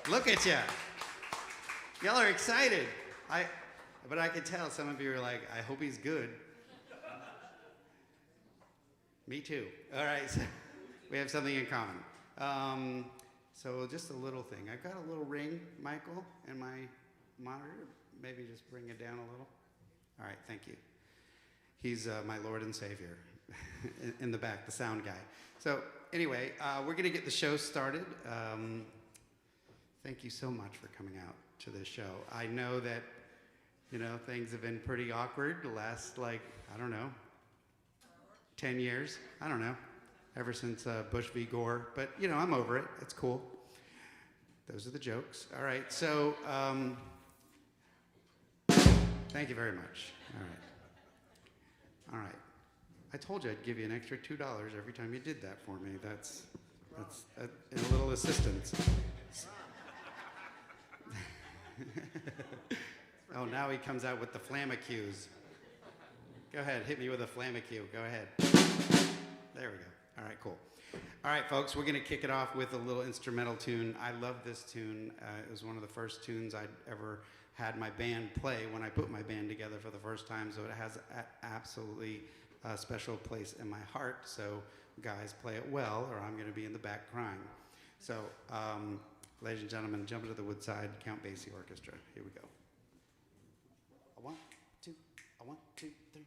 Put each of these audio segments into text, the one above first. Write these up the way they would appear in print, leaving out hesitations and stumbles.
Look at you. Y'all are excited. But I could tell some of you are like, I hope he's good. Me too. All right, so we have something in common. So just a little thing. I've got a little ring, Michael, in my monitor. Maybe just bring it down a little. All right, thank you. He's my Lord and Savior in the back, the sound guy. So anyway, we're going to get the show started. Thank you so much for coming out to this show. I know that, things have been pretty awkward the last, I don't know, 10 years. I don't know, ever since Bush v. Gore. But, I'm over it. It's cool. Those are the jokes. All right, so thank you very much. All right. I told you I'd give you an extra $2 every time you did that for me. That's a little assistance. Oh, now he comes out with the flamacus. Go ahead, hit me with a flamacu. Go ahead. There we go. All right, cool. All right, folks, we're going to kick it off with a little instrumental tune. I love this tune. It was one of the first tunes I'd ever had my band play when I put my band together for the first time, so it has absolutely a special place in my heart. So guys, play it well, or I'm going to be in the back crying. So, ladies and gentlemen, jump into the Woodside Count Basie Orchestra. Here we go. A 1, 2, a 1, 2, 3.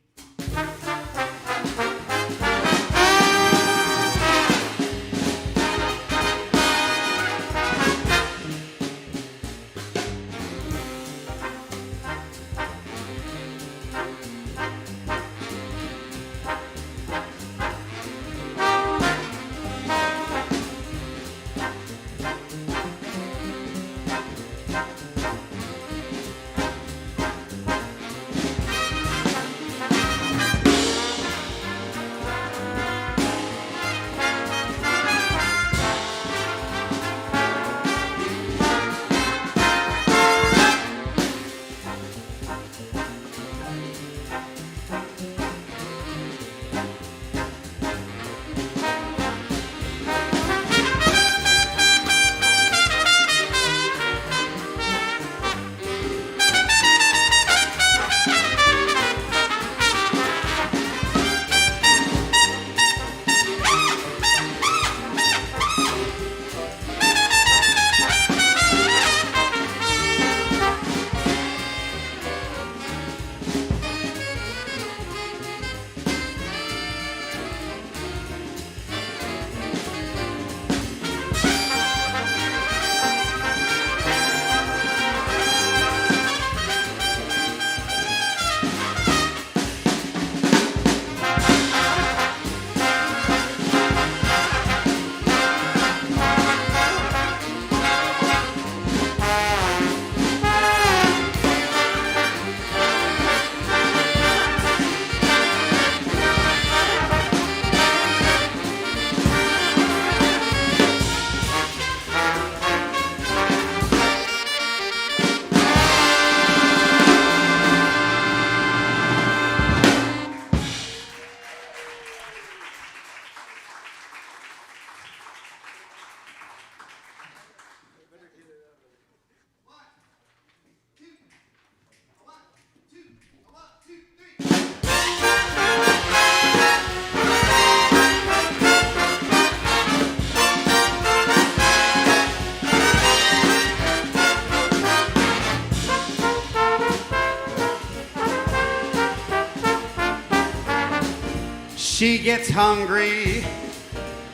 She gets hungry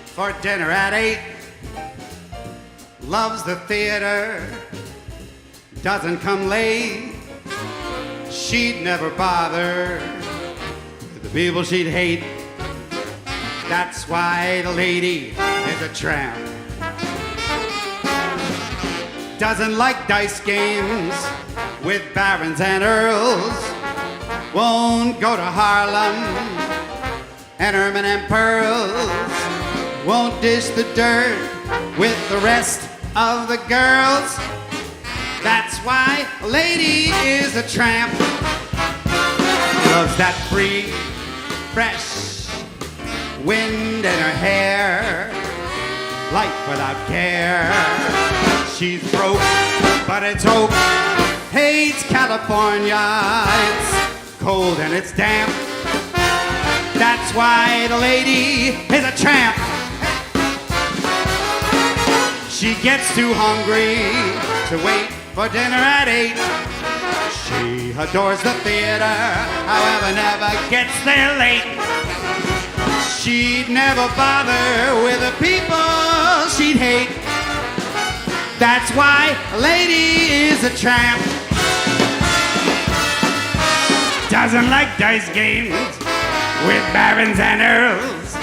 for dinner at 8, loves the theater, doesn't come late. She'd never bother with the people she'd hate. That's why the lady is a tramp. Doesn't like dice games with barons and earls. Won't go to Harlem and ermine and pearls. Won't dish the dirt with the rest of the girls. That's why a lady is a tramp. Loves that free, fresh wind in her hair. life without care. She's broke, but it's hope. Hates California, it's cold and it's damp. That's why the lady is a tramp. She gets too hungry to wait for dinner at 8. She adores the theater, however, never gets there late. She'd never bother with the people she'd hate. That's why a lady is a tramp. Doesn't like dice games with barons and earls.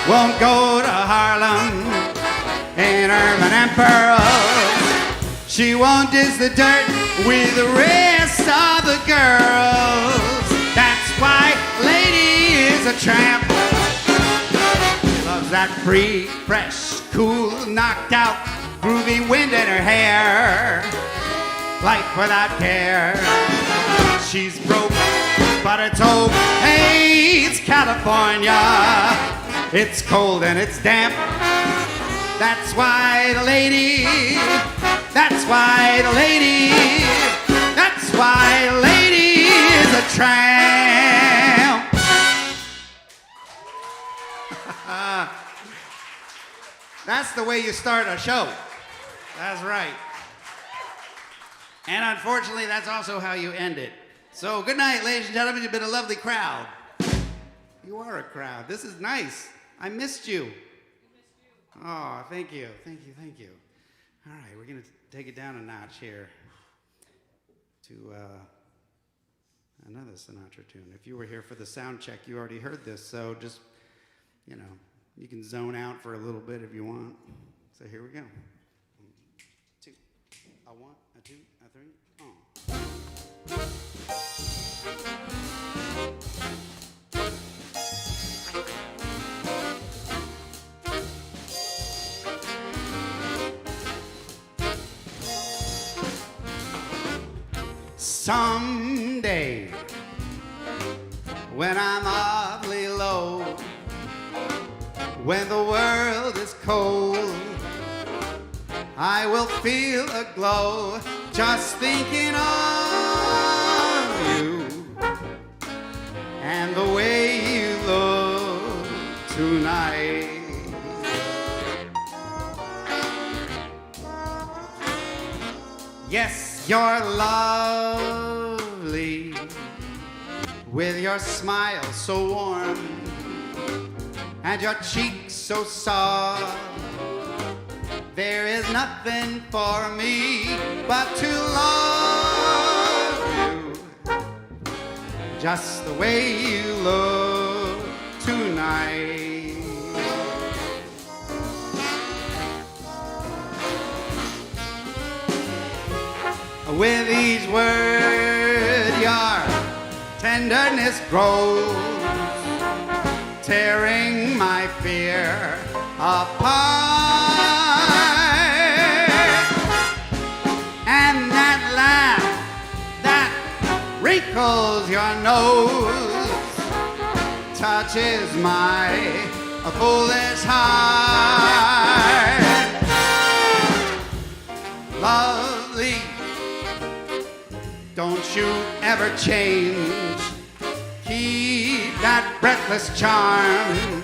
Won't go to Harlem in Irving and pearls. She won't dish the dirt with the rest of the girls. That's why lady is a tramp. She loves that free, fresh, cool, knocked out, groovy wind in her hair. Life without care. She's broke, but it's hope. Hey, it's California. It's cold and it's damp. That's why the lady, that's why the lady, that's why the lady is a tramp. That's the way you start a show. That's right. And unfortunately, that's also how you end it. So good night, ladies and gentlemen. You've been a lovely crowd. You are a crowd. This is nice. I missed you. Oh, thank you. Thank you, thank you. All right, we're going to take it down a notch here to another Sinatra tune. If you were here for the sound check, you already heard this, so just, you know, you can zone out for a little bit if you want. So here we go. 1, 2, a 1, a 2, a 3, Someday, when I'm awfully low, when the world is cold, I will feel a glow just thinking of you and the way you look tonight. Yes, you're lovely with your smile so warm and your cheeks so soft. There is nothing for me but to love you just the way you look tonight. With each word your tenderness grows, tearing my fear apart. And that laugh that wrinkles your nose touches my foolish heart. Lovely, don't you ever change. Keep that breathless charm.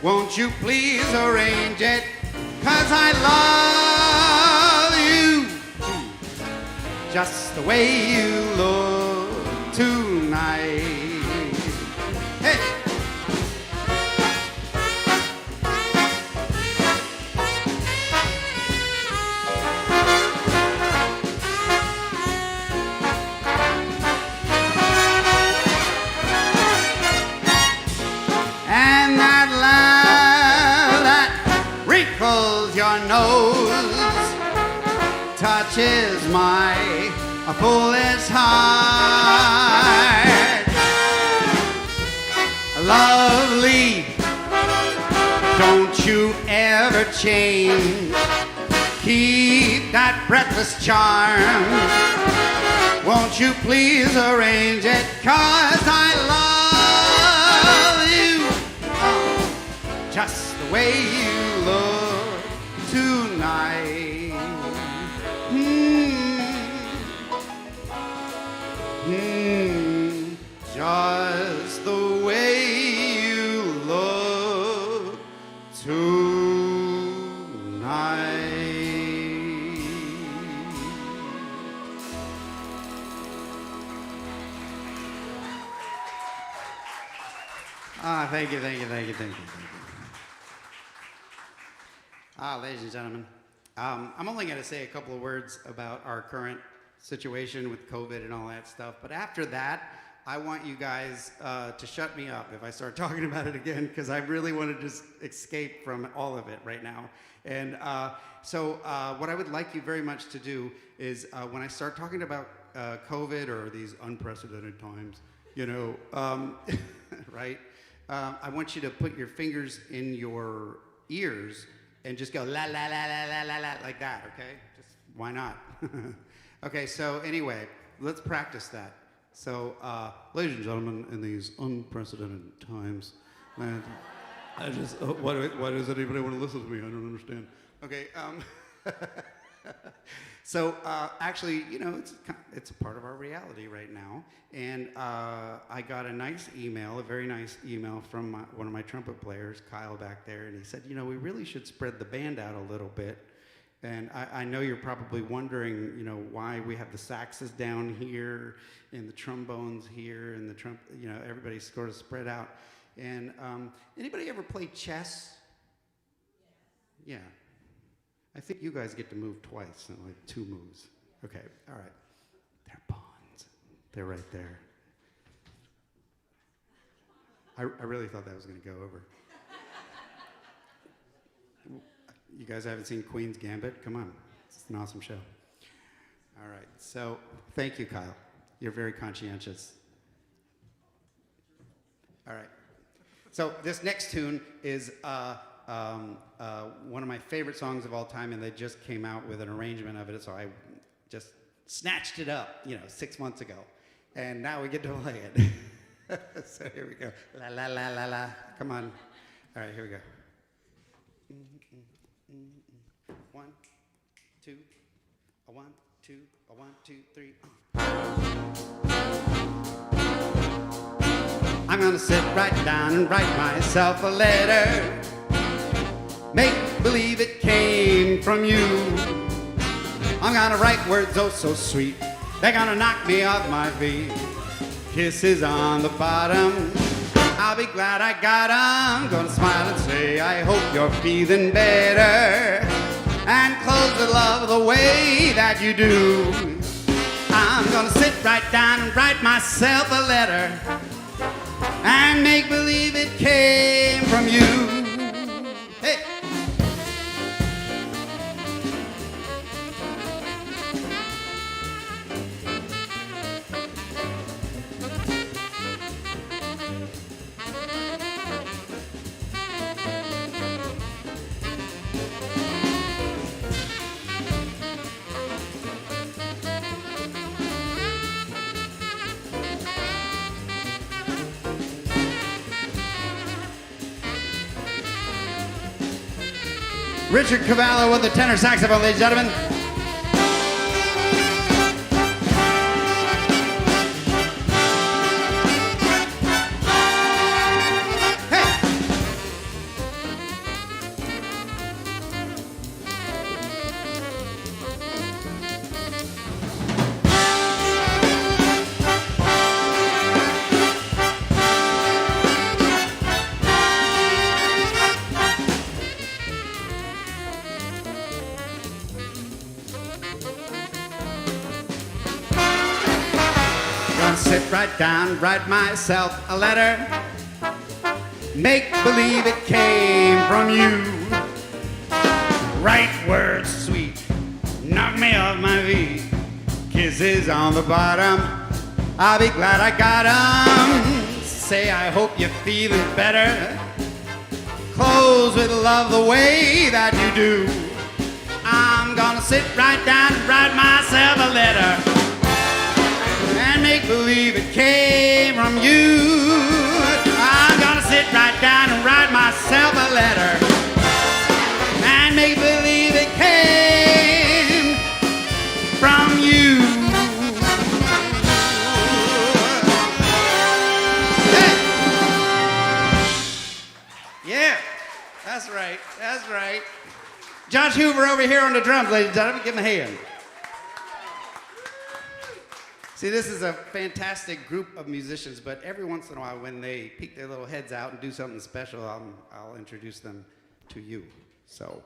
Won't you please arrange it? 'Cause I love you just the way you look tonight. Hey! Your nose touches my foolish heart. Lovely, don't you ever change. Keep that breathless charm. Won't you please arrange it? 'Cause I love you just the way you look tonight. Just the way you look tonight. Thank you. Ladies and gentlemen, I'm only going to say a couple of words about our current situation with COVID and all that stuff, but after that, I want you guys to shut me up if I start talking about it again, because I really want to just escape from all of it right now. And so what I would like you very much to do is when I start talking about COVID or these unprecedented times, you know, right? I want you to put your fingers in your ears and just go la la la la la la la like that, okay? Just why not? Okay, so anyway, let's practice that. So, ladies and gentlemen, in these unprecedented times, man, I just why does anybody want to listen to me? I don't understand. Okay, so actually, you know, it's a part of our reality right now. And I got a nice email, a very nice email from one of my trumpet players, Kyle back there, and he said, you know, we really should spread the band out a little bit. And I know you're probably wondering, you know, why we have the saxes down here and the trombones here and the you know, everybody's sort of spread out. And anybody ever play chess? Yeah. I think you guys get to move twice, not like 2 moves. Okay, all right. They're pawns. They're right there. I really thought that was going to go over. You guys haven't seen Queen's Gambit? Come on. It's an awesome show. All right, so thank you, Kyle. You're very conscientious. All right. So this next tune is one of my favorite songs of all time, and they just came out with an arrangement of it, so I just snatched it up, you know, 6 months ago. And now we get to play it. So here we go. La, la, la, la, la. Come on. All right, here we go. 1, 2, a 1, 2, a 1, 2, 3. I'm gonna sit right down and write myself a letter. Make believe it came from you. I'm gonna write words oh so sweet. They're gonna knock me off my feet. Kisses on the bottom. I'll be glad I got 'em. Gonna smile and say, I hope you're feeling better. And close with love the way that you do. I'm gonna sit right down and write myself a letter. And make believe it came from you. Hey! Richard Cavallo with the tenor saxophone, ladies and gentlemen. Sit right down, write myself a letter. Make believe it came from you. Write words sweet, knock me off my feet. Kisses on the bottom, I'll be glad I got 'em. Say I hope you're feeling better. Close with love the way that you do. I'm gonna sit right down and write myself a letter. And make believe it came from you. I'm gonna sit right down and write myself a letter. And make believe it came Josh Hoover over here on the drums, ladies and gentlemen. Give him a hand. See, this is a fantastic group of musicians, but every once in a while when they peek their little heads out and do something special, I'll introduce them to you. So,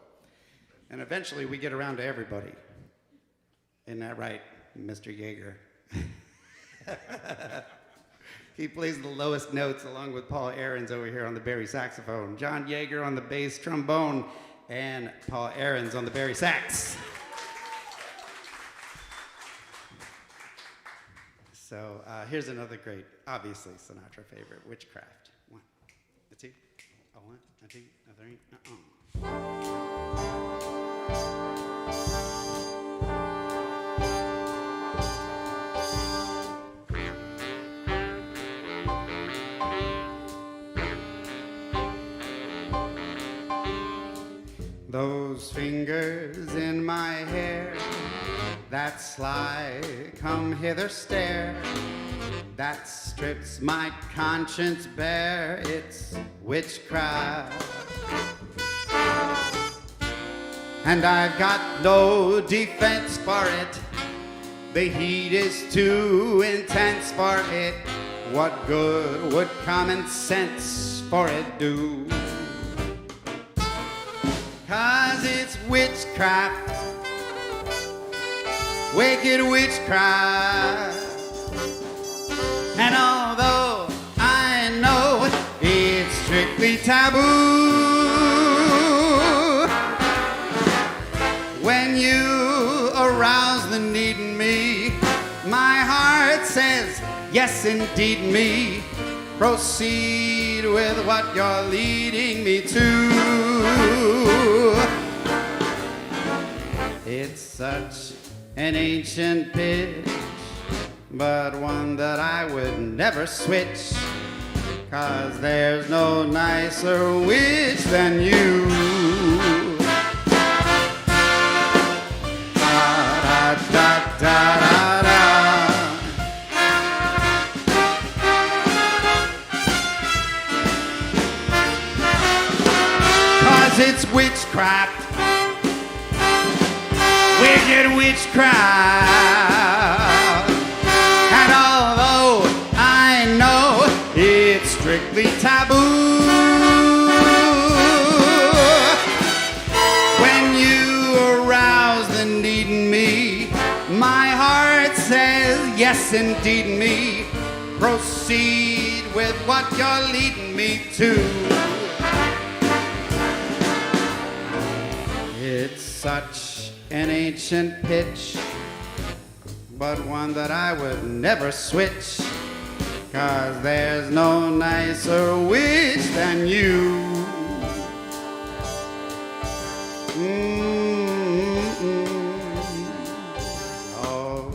and eventually we get around to everybody. Isn't that right, Mr. Yeager? He plays the lowest notes along with Paul Ahrens over here on the Bari saxophone. John Yeager on the bass trombone, and Paul Ahrens on the Bari sax. So here's another great, obviously Sinatra favorite, Witchcraft. 1, 2, 1, 2, 3, Those fingers in my hair, that sly come hither stare, that strips my conscience bare, it's witchcraft. And I've got no defense for it, the heat is too intense for it, what good would common sense for it do? 'Cause it's witchcraft, wicked witchcraft. And although I know it's strictly taboo, when you arouse the need in me, my heart says, yes indeed me, proceed with what you're leading me to. It's such an ancient pitch, but one that I would never switch, 'cause there's no nicer witch than you. Da, da, da, da, da. 'Cause it's witchcraft, wicked witchcraft. And although I know it's strictly taboo, when you arouse the need in me, my heart says, yes indeed me, proceed with what you're leading me to. It's such an ancient pitch, but one that I would never switch, 'cause there's no nicer witch than you. Oh.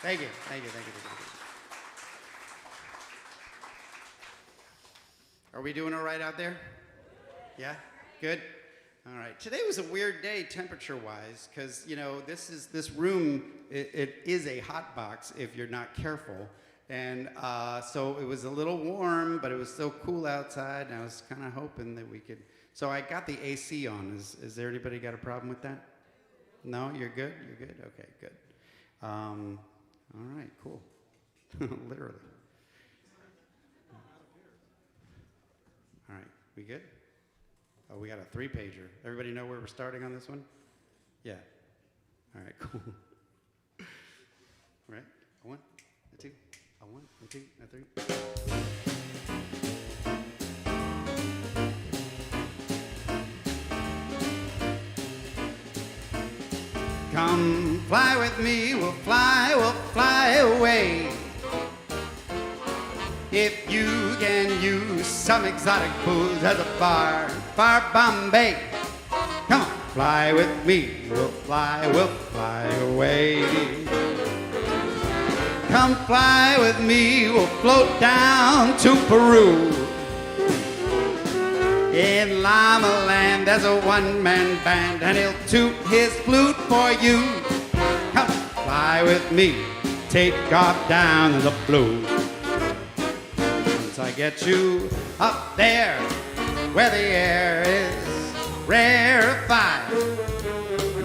Thank you, thank you, thank you, thank you. Are we doing all right out there? Yeah? Good? All right. Today was a weird day temperature-wise, because, you know, this room, it is a hot box if you're not careful. And so it was a little warm, but it was still cool outside, and I was kind of hoping that we could. So I got the AC on. Is there anybody got a problem with that? No? You're good? You're good? Okay, good. All right, cool. Literally. All right, we good? Oh, we got a 3-pager. Everybody know where we're starting on this one? Yeah. All right, cool. All right, 1, 2, 1, 2, 3. Come fly with me, we'll fly away. If you can use some exotic booze as a bar Bombay. Come on, fly with me, we'll fly away. Come fly with me, we'll float down to Peru. In Llama Land, there's a one-man band, and he'll toot his flute for you. Come fly with me, take off down in the blue. Once I get you up there, where the air is rarefied,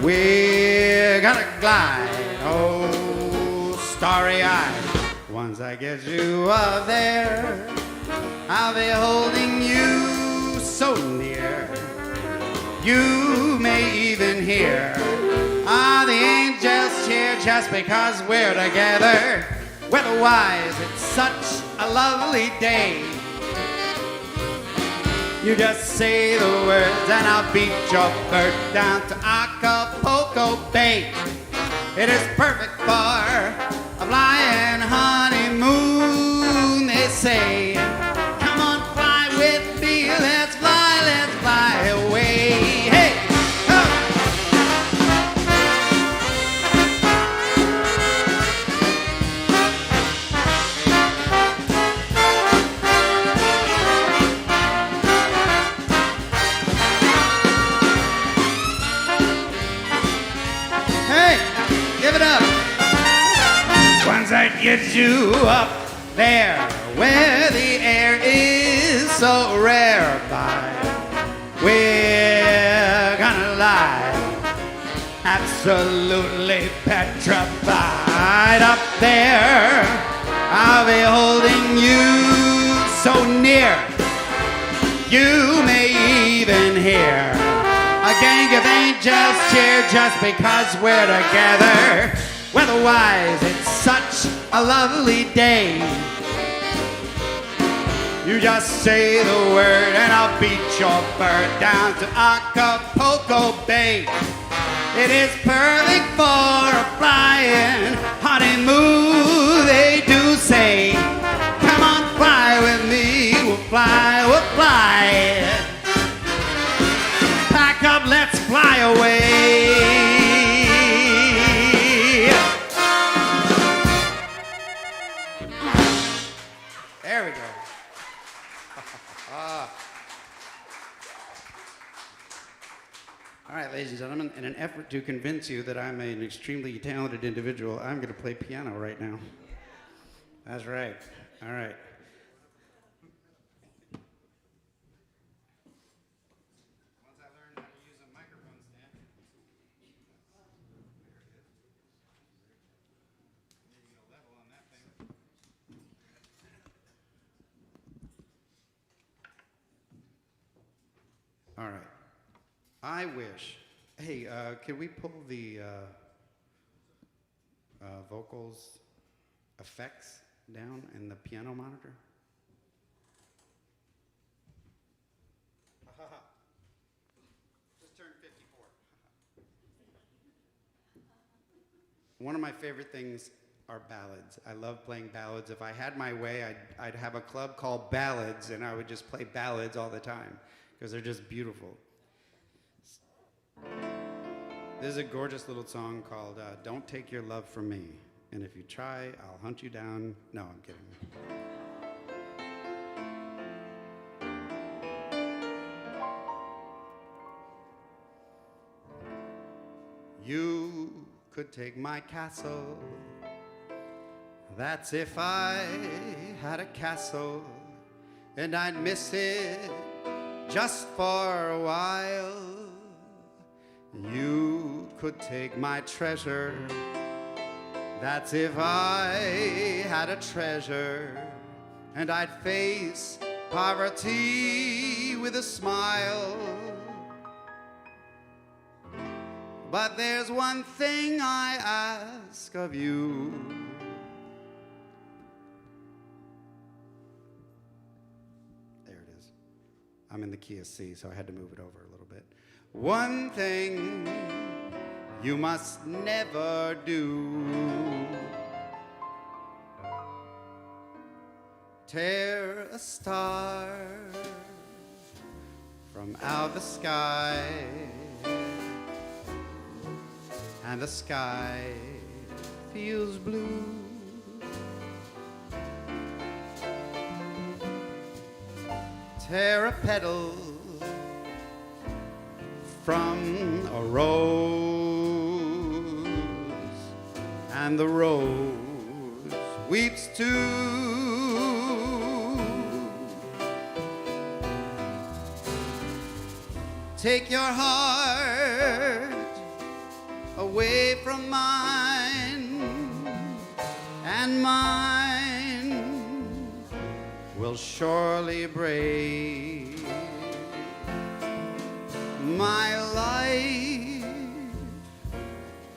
we're gonna glide, oh, starry-eyed. Once I get you up there, I'll be holding you so near. You may even hear the angels cheer just because we're together. Weather-wise, it's such a lovely day. You just say the words and I'll beat your bird down to Acapulco Bay. It is perfect for a flying honeymoon, they say. Come on, fly with me, let's fly away. Hey, oh. Hey, give it up. Once I get you up there, where the air is so rarefied, we're gonna lie, absolutely petrified. Up there, I'll be holding you so near. You may even hear a gang of angels cheer just because we're together. Weather-wise, it's such a lovely day. You just say the word and I'll beat your bird down to Acapulco Bay. It is perfect for a flying honeymoon, they do say. Come on, fly with me, we'll fly. Pack up, let's fly away. There we go. All right, ladies and gentlemen, in an effort to convince you that I'm an extremely talented individual, I'm going to play piano right now. That's right. All right. Once I learn how to use a microphone stand. Maybe a level on that thing. All right. I wish. Hey, can we pull the vocals effects down in the piano monitor? Just turned 54. One of my favorite things are ballads. I love playing ballads. If I had my way, I'd have a club called Ballads, and I would just play ballads all the time because they're just beautiful. There's a gorgeous little song called Don't Take Your Love From Me. And if you try, I'll hunt you down. No, I'm kidding. You could take my castle. That's if I had a castle. And I'd miss it just for a while. You could take my treasure. That's if I had a treasure. And I'd face poverty with a smile. But there's one thing I ask of you. There it is. I'm in the key of C, so I had to move it over a little bit. One thing you must never do. Tear a star from out the sky, and the sky feels blue. Tear a petal from a rose, and the rose weeps too. Take your heart away from mine, and mine will surely break. My life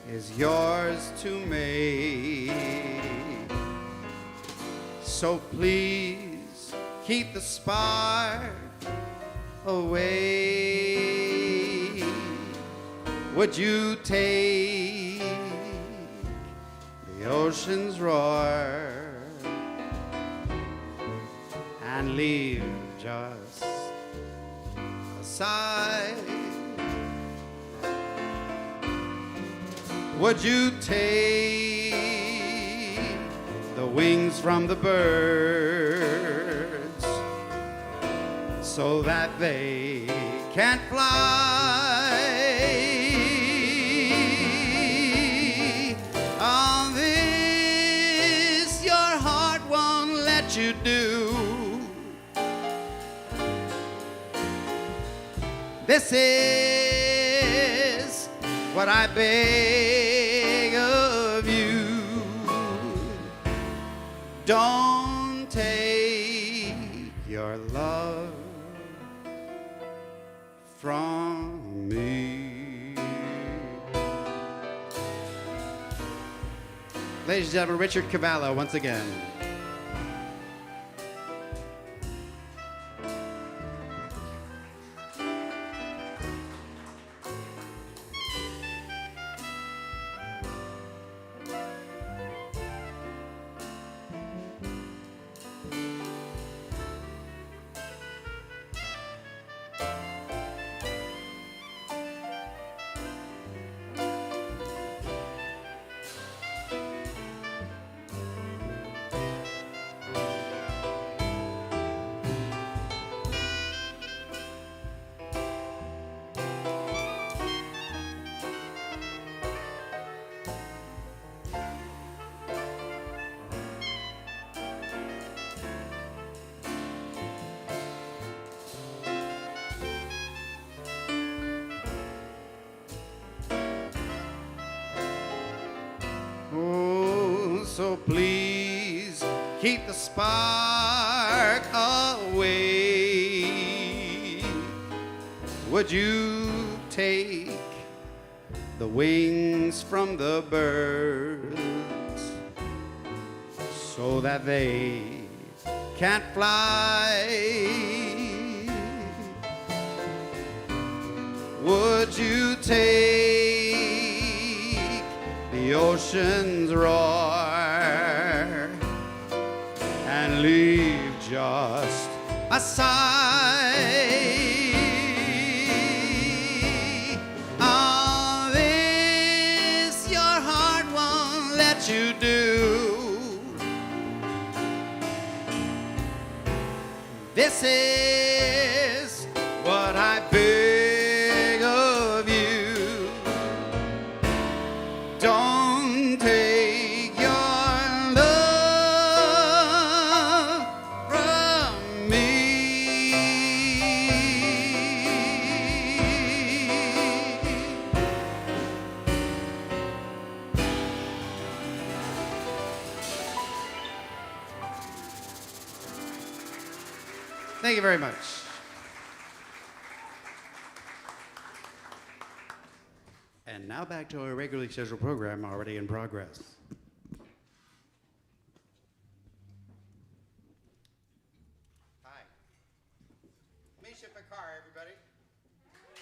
is yours to make, so please keep the spark away. Would you take the ocean's roar and leave just a sigh? Would you take the wings from the birds so that they can't fly? All this your heart won't let you do. This is what I beg of you. Don't take your love from me. Ladies and gentlemen, Richard Cavallo once again. So please keep the spark away. Would you take the wings from the birds so that they can't fly? Would you take the ocean's roar and leave just a sigh? All this your heart won't let you do. This is what I beg of you. Don't take your love from me. Thank you very much. And now back to our regularly scheduled program already in progress. Hi. Misha, Pekar, everybody. All right.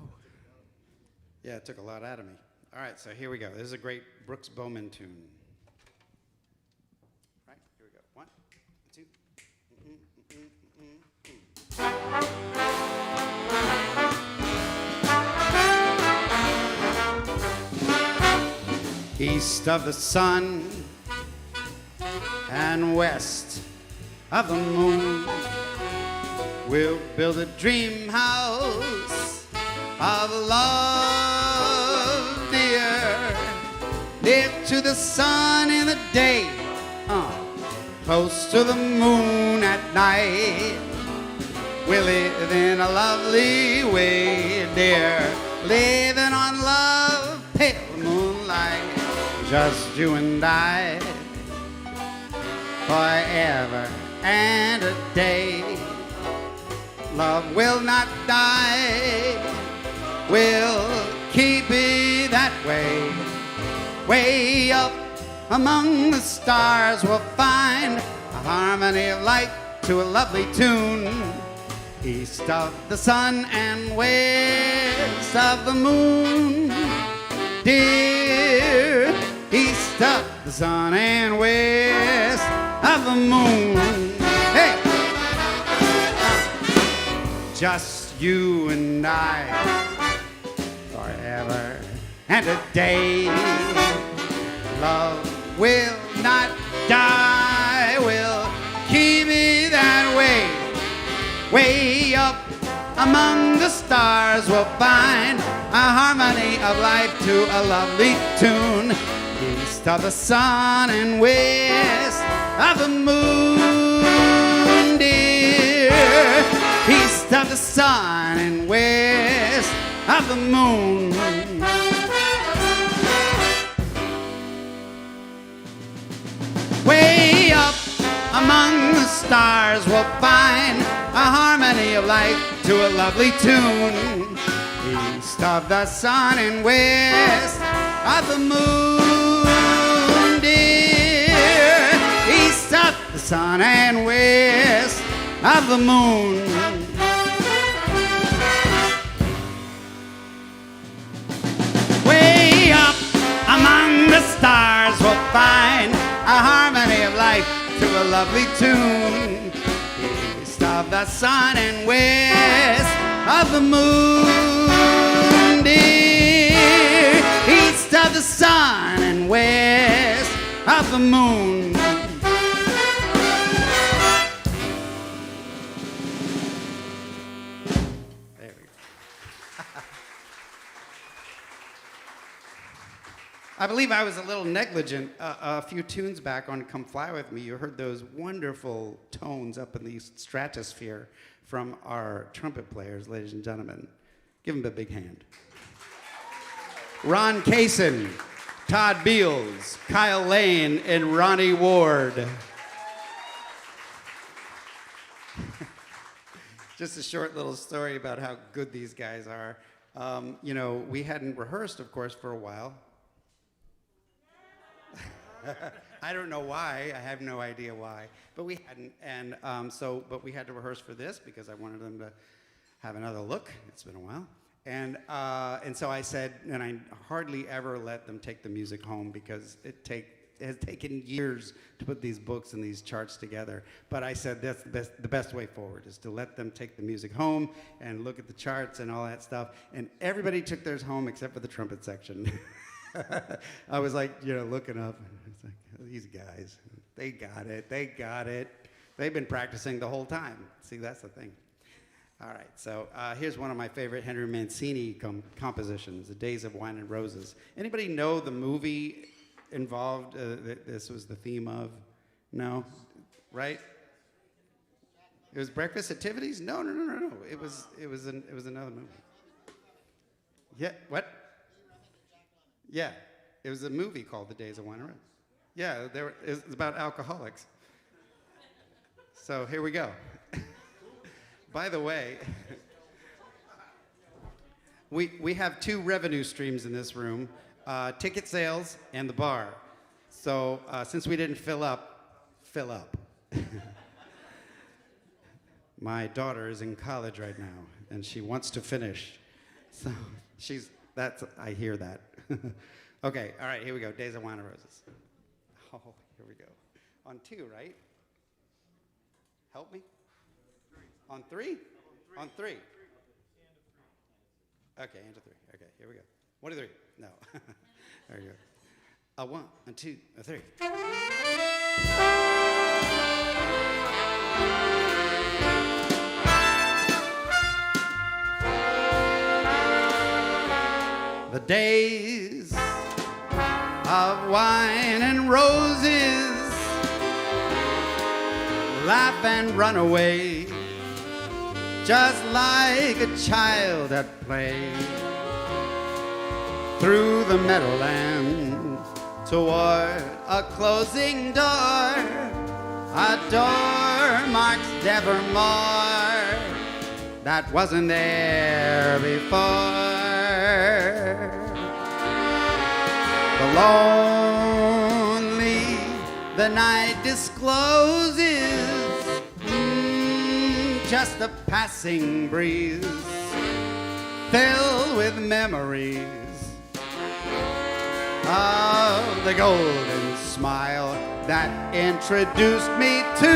Oh. Yeah, it took a lot out of me. All right, so here we go. This is a great Brooks Bowman tune. All right, here we go. 1, 2. East of the sun, and west of the moon. We'll build a dream house of love, dear. Near to the sun in the day, close to the moon at night. We'll live in a lovely way, dear, living on love, pale moonlight, just you and I, forever and a day. Love will not die, we'll keep it that way. Way up among the stars we'll find a harmony of light to a lovely tune. East of the sun and west of the moon, dear. East of the sun and west of the moon. Hey! Just you and I, forever and a day. Love will not die, we'll keep it that way. Way up among the stars we'll find a harmony of life to a lovely tune. East of the sun and west of the moon, dear. East of the sun and west of the moon. Way up among the stars we'll find a harmony of life to a lovely tune. East of the sun and west of the moon, dear. East of the sun and west of the moon. Way up among the stars we'll find a harmony of life to a lovely tune. East of the sun and west of the moon, dear. East of the sun and west of the moon. There we go. I believe I was a little negligent a few tunes back on Come Fly With Me. You heard those wonderful tones up in the stratosphere from our trumpet players, ladies and gentlemen. Give them a big hand. Ron Cason, Todd Beals, Kyle Lane, and Ronnie Ward. Just a short little story about how good these guys are. You know, we hadn't rehearsed, of course, for a while. I don't know why. I have no idea why. But we hadn't. And but we had to rehearse for this because I wanted them to have another look. It's been a while. And so I said, and I hardly ever let them take the music home because it has taken years to put these books and these charts together. But I said that's the best way forward is to let them take the music home and look at the charts and all that stuff. And everybody took theirs home except for the trumpet section. I was like, you know, looking up, and it's like, these guys, they got it. They've been practicing the whole time. See, that's the thing. All right, so here's one of my favorite Henry Mancini compositions, The Days of Wine and Roses. Anybody know the movie involved that this was the theme of? No? Right? It was Breakfast at Tiffany's? No. It was another movie. Yeah, what? Yeah, it was a movie called The Days of Wine and Roses. Yeah, it was about alcoholics. So here we go. By the way, we have two revenue streams in this room, ticket sales and the bar. So since we didn't fill up. My daughter is in college right now, and she wants to finish. So I hear that. Okay, all right, here we go, Days of Wine and Roses. Oh, here we go. On 2, right? Help me? On 3? On 3. Okay, and a 3. Okay, here we go. 1, 2, 3. No. There you go. A 1, a 2, a 3. The days of wine and roses, laugh and run away, just like a child at play, through the meadowland toward a closing door, a door marked nevermore that wasn't there before. The lonely the night discloses, just a passing breeze filled with memories of the golden smile that introduced me to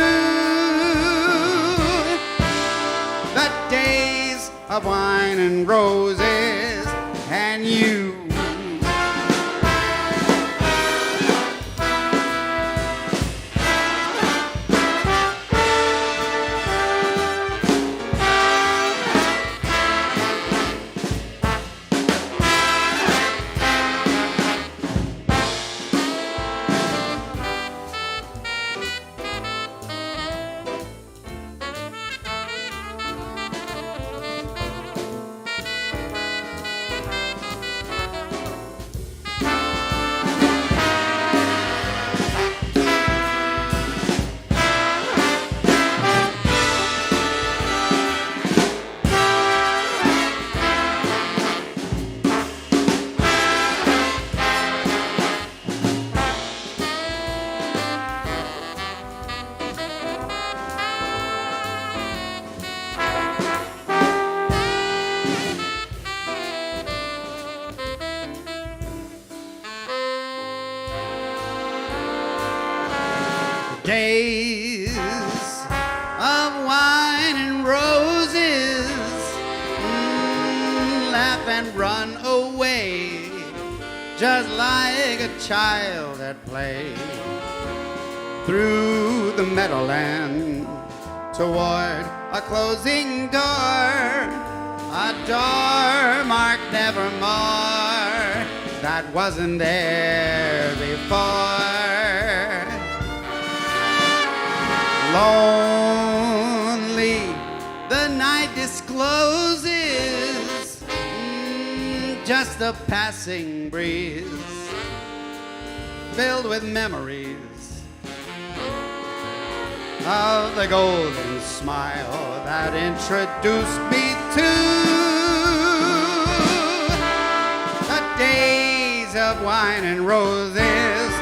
the days of wine and roses and you. Days of wine and roses, laugh and run away, just like a child at play, through the meadowland toward a closing door, a door marked nevermore that wasn't there before. Lonely the night discloses, just a passing breeze filled with memories of the golden smile that introduced me to the days of wine and roses,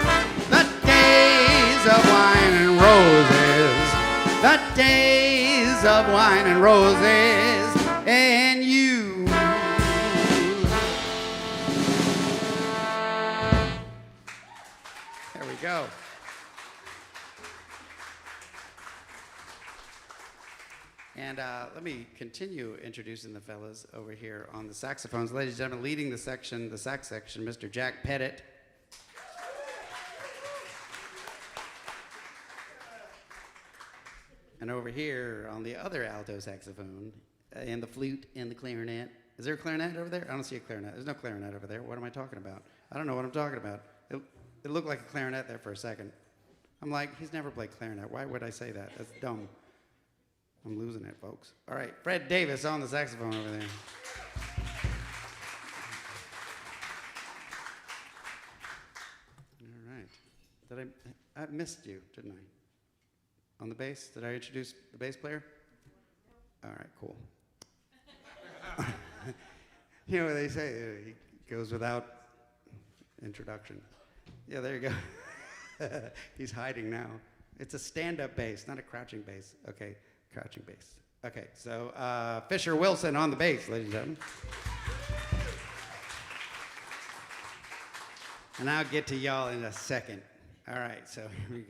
the days of wine and roses, the days of wine and roses and you. There we go. And let me continue introducing the fellas over here on the saxophones. Ladies and gentlemen, leading the section, the sax section, Mr. Jack Petit. And over here on the other alto saxophone, and the flute and the clarinet. Is there a clarinet over there? I don't see a clarinet. There's no clarinet over there. What am I talking about? I don't know what I'm talking about. It looked like a clarinet there for a second. I'm like, he's never played clarinet. Why would I say that? That's dumb. I'm losing it, folks. All right, Fred Davis on the saxophone over there. All right. I missed you, didn't I? On the bass? Did I introduce the bass player? All right, cool. You know what they say, he goes without introduction. Yeah, there you go. He's hiding now. It's a stand-up bass, not a crouching bass. Okay, crouching bass. Okay, so Fisher Wilson on the bass, ladies and gentlemen. And I'll get to y'all in a second. All right, so here we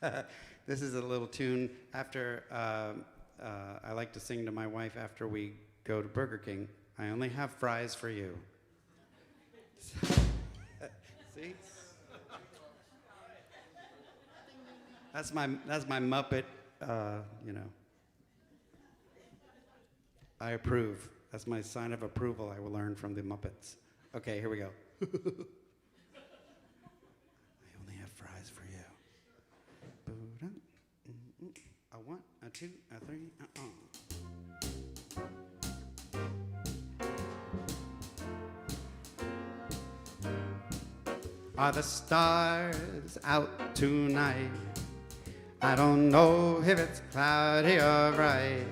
go. This is a little tune after, I like to sing to my wife after we go to Burger King. I only have fries for you. See? That's my Muppet, you know. I approve. That's my sign of approval I will learn from the Muppets. Okay, here we go. I only have fries for you. A one, a two, a three, Are the stars out tonight? I don't know if it's cloudy or bright,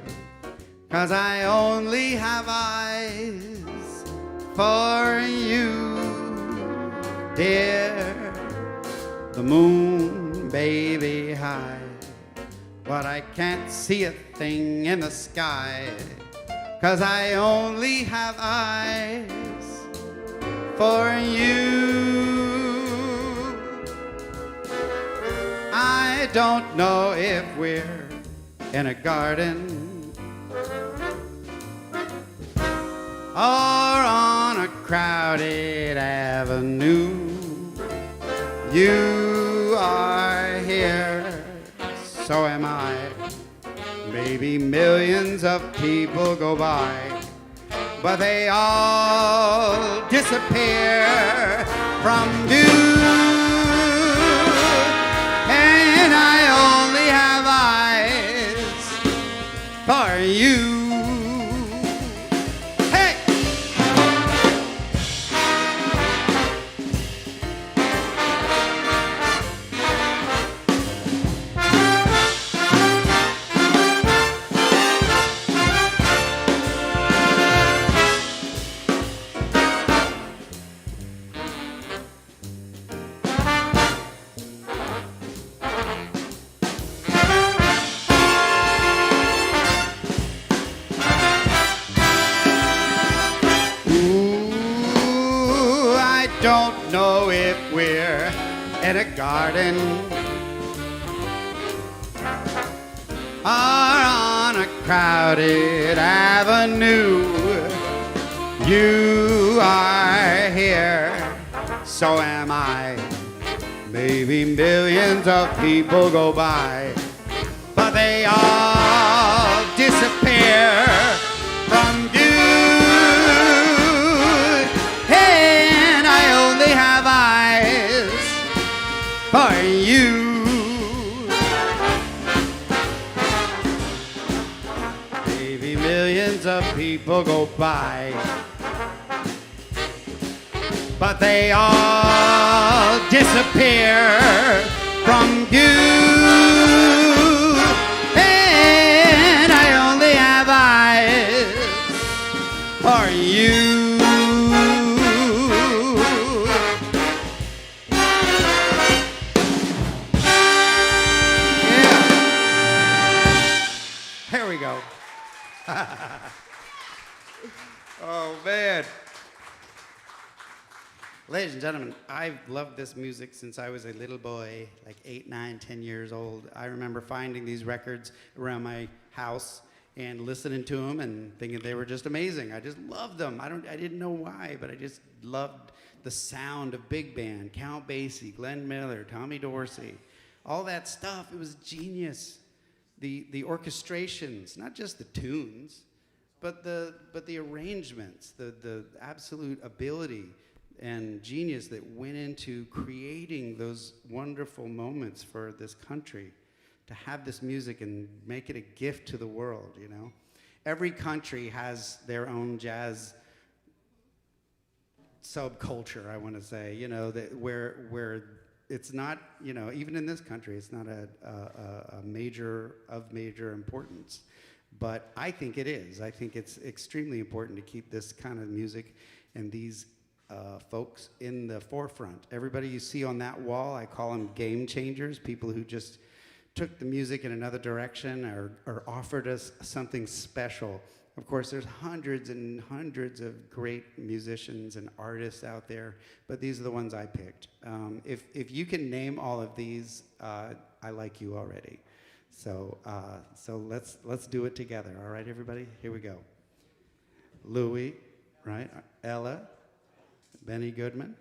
'cause I only have eyes for you, dear. The moon may be high, but I can't see a thing in the sky, 'cause I only have eyes for you. I don't know if we're in a garden or on a crowded avenue. You are here, so am I. Maybe millions of people go by, but they all disappear from view. And I only have eyes for you. Hey! Don't know if we're in a garden or on a crowded avenue. You are here, so am I. Maybe millions of people go by, but they all disappear from view. Have eyes for you. Maybe millions of people go by, but they all disappear from view. And I only have eyes for you. Oh, man. Ladies and gentlemen, I've loved this music since I was a little boy, like 8, 9, 10 years old. I remember finding these records around my house and listening to them and thinking they were just amazing. I just loved them. I didn't know why, but I just loved the sound of big band, Count Basie, Glenn Miller, Tommy Dorsey, all that stuff. It was genius. The orchestrations, not just the tunes, but the arrangements, the absolute ability and genius that went into creating those wonderful moments for this country, to have this music and make it a gift to the world, you know? Every country has their own jazz subculture, I want to say, you know, that where it's not, you know, even in this country, it's not a major importance. But I think it is. I think it's extremely important to keep this kind of music and these folks in the forefront. Everybody you see on that wall, I call them game changers, people who just took the music in another direction or offered us something special. Of course, there's hundreds and hundreds of great musicians and artists out there, but these are the ones I picked. If you can name all of these, I like you already. So let's do it together. All right, everybody? Here we go. Louis, right? Ella, Benny Goodman,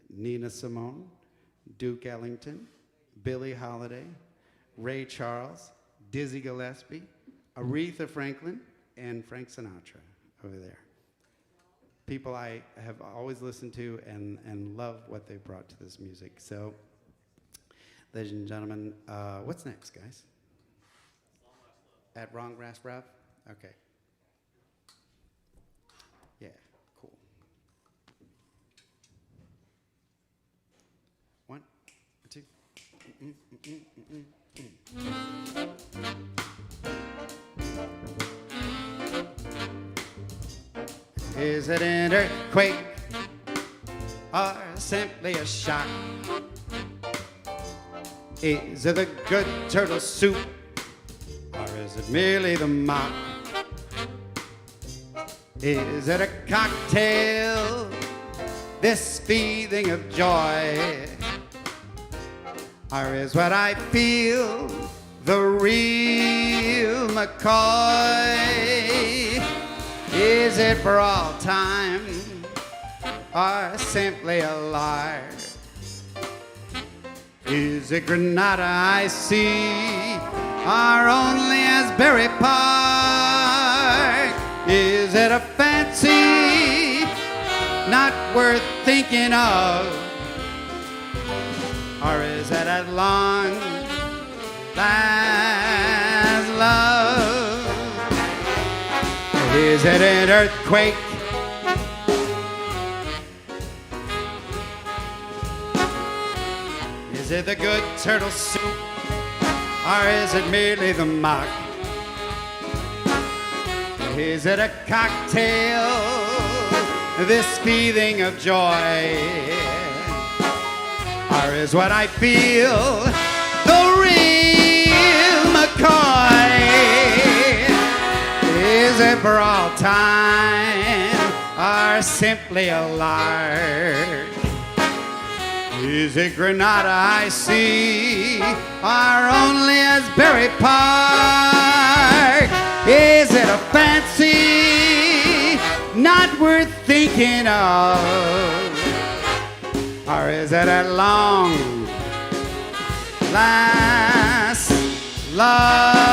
Nina Simone, Duke Ellington, Billie Holiday, Ray Charles, Dizzy Gillespie, Aretha Franklin, and Frank Sinatra over there. People I have always listened to and love what they brought to this music. So, ladies and gentlemen, what's next, guys? At Wrong Grass Rough? Okay. Yeah, cool. 1, 2. Is it an earthquake or simply a shock? Is it the good turtle soup or is it merely the mock? Is it a cocktail, this feeling of joy? Or is what I feel the real McCoy? Is it for all time or simply a lark? Is it Granada I see or only Asbury Park? Is it a fancy not worth thinking of? Or is it at long last love? Is it an earthquake? Is it the good turtle soup? Or is it merely the mock? Is it a cocktail, this feeling of joy? Or is what I feel the real McCoy? Is it for all time or simply a lark? Is it Granada I see or only Asbury Park? Is it a fancy not worth thinking of? Or is it at long last love?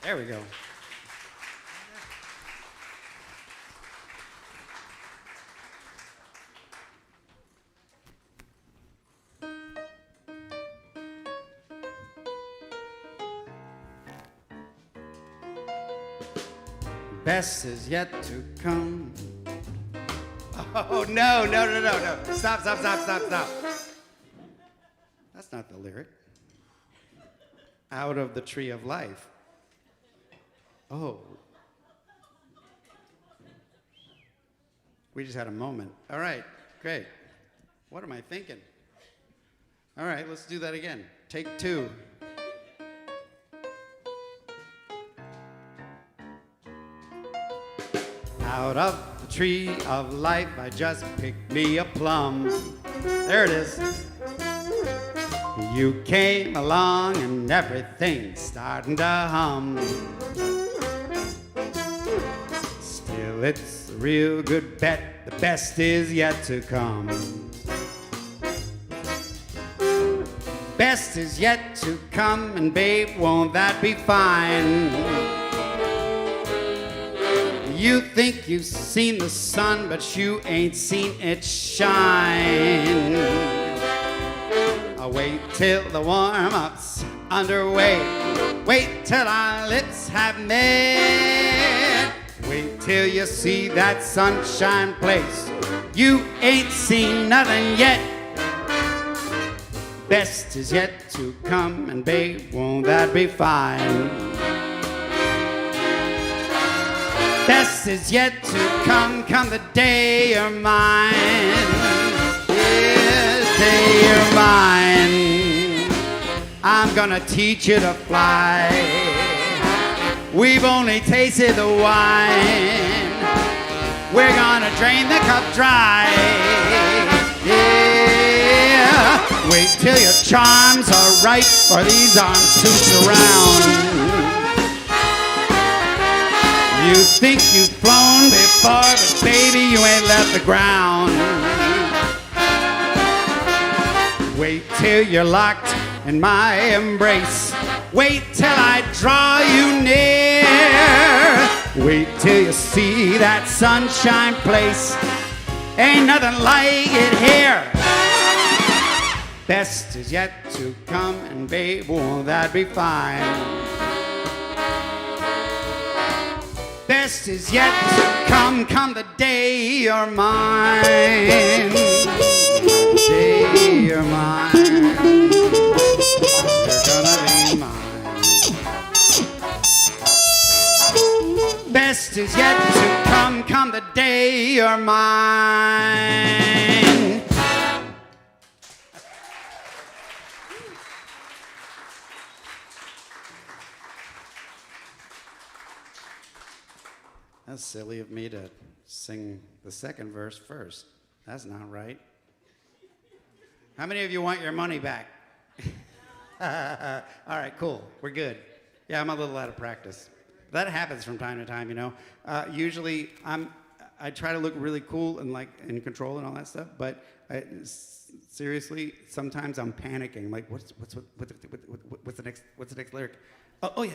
There we go. Best is yet to come. Oh, no. Stop. That's not the lyric. Out of the tree of life. Oh. We just had a moment. All right, great. What am I thinking? All right, let's do that again. Take 2. Out of the tree of life, I just picked me a plum. There it is. You came along and everything's starting to hum. Still, it's a real good bet. The best is yet to come. Best is yet to come, and babe, won't that be fine? You think you've seen the sun, but you ain't seen it shine. I'll wait till the warm-up's underway. Wait till our lips have met. Wait till you see that sunshine place. You ain't seen nothing yet. Best is yet to come, and babe, won't that be fine? Best is yet to come the day you're mine. Yeah, the day you're mine. I'm gonna teach you to fly. We've only tasted the wine. We're gonna drain the cup dry. Yeah, wait till your charms are right for these arms to surround. You think you've flown before, but baby, you ain't left the ground. Wait till you're locked in my embrace. Wait till I draw you near. Wait till you see that sunshine place. Ain't nothing like it here. Best is yet to come, and babe, won't that be fine? Best is yet to come, come the day you're mine. Day you're mine. You're gonna be mine. Best is yet to come, come the day you're mine. That's silly of me to sing the second verse first. That's not right. How many of you want your money back? All right, cool. We're good. Yeah, I'm a little out of practice. That happens from time to time, you know. Usually, I try to look really cool and like in control and all that stuff, but seriously, sometimes I'm panicking. Like, what's the next lyric? Oh yeah,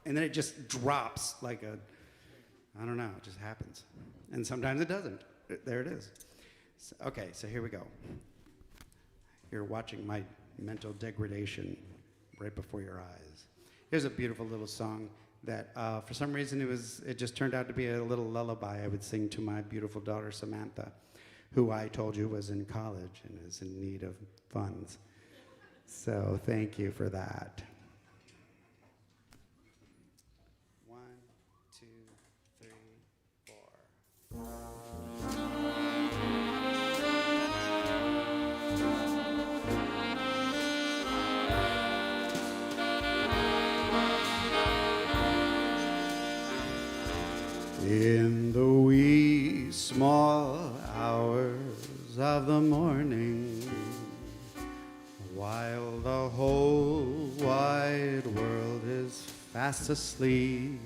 and then it just drops like a. I don't know, it just happens. And sometimes it doesn't. There it is. Okay, so here we go. You're watching my mental degradation right before your eyes. Here's a beautiful little song that for some reason it just turned out to be a little lullaby I would sing to my beautiful daughter Samantha, who I told you was in college and is in need of funds. So thank you for that. In the wee small hours of the morning, while the whole wide world is fast asleep,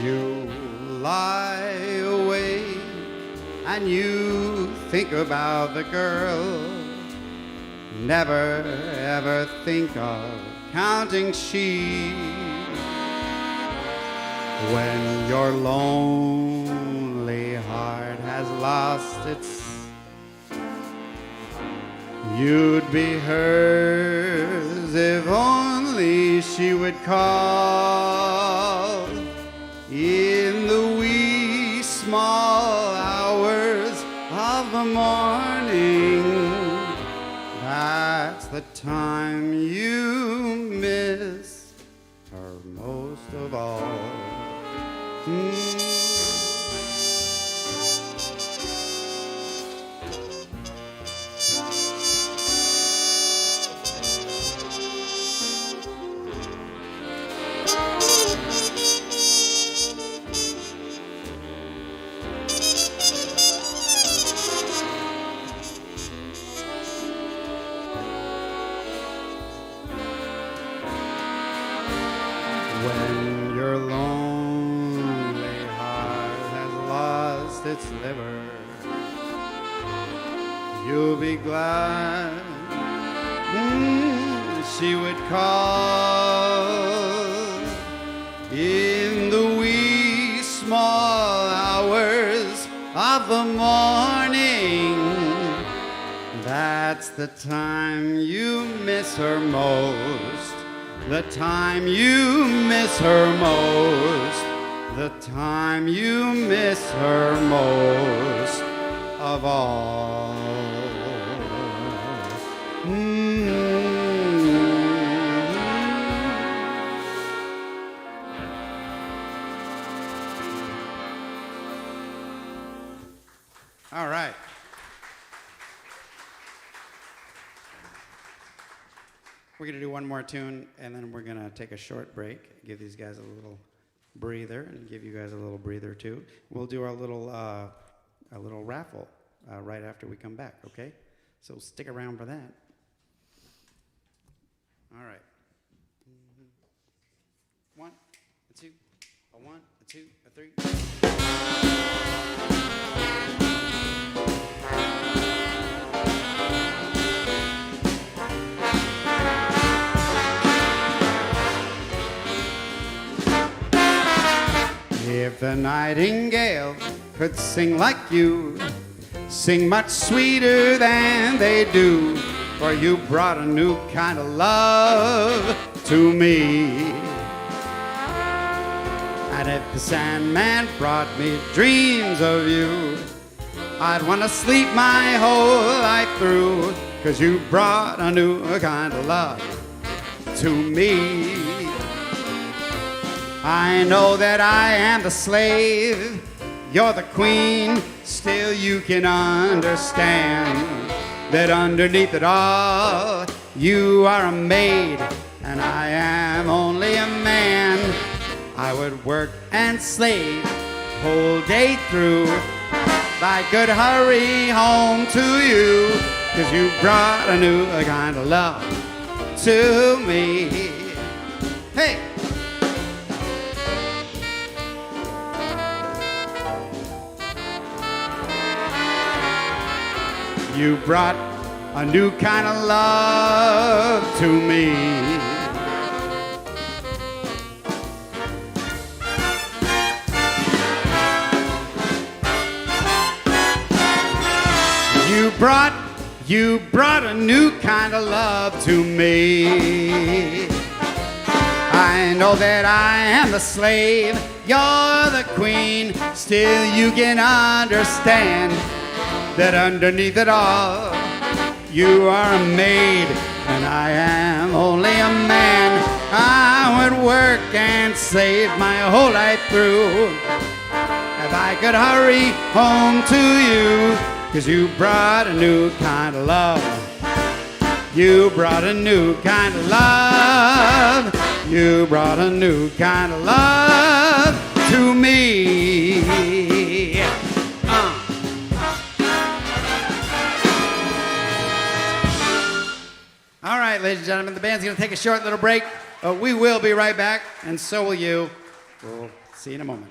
you lie awake and you think about the girl. Never ever think of counting sheep. When your lonely heart has lost its, you'd be hers if only she would call. In the wee small hours of the morning, that's the time you miss her most of all. When your lonely heart has lost its liver, you'll be glad she would call. In the wee small hours of the morning, that's the time you miss her most. The time you miss her most. The time you miss her most of all. All right. We're going to do one more tune, and then we're going to take a short break, give these guys a little breather, and give you guys a little breather too. We'll do our little raffle right after we come back, okay? So stick around for that. All right. One. two, a one, a two, a three. If the nightingale could sing like you, sing much sweeter than they do, for you brought a new kind of love to me. And if the Sandman brought me dreams of you, I'd want to sleep my whole life through, 'cause you brought a new kind of love to me. I know that I am the slave, you're the queen, still you can understand that underneath it all, you are a maid, and I am only a man. I would work and slave whole day through, but I could hurry home to you, 'cause you brought a new kind of love to me. Hey! You brought a new kind of love to me. You brought a new kind of love to me. I know that I am the slave, you're the queen, still you can understand that underneath it all, you are a maid, and I am only a man. I would work and save my whole life through, if I could hurry home to you, 'cause you brought a new kind of love. You brought a new kind of love. You brought a new kind of love to me. All right, ladies and gentlemen, the band's going to take a short little break. We will be right back, and so will you. We'll see you in a moment.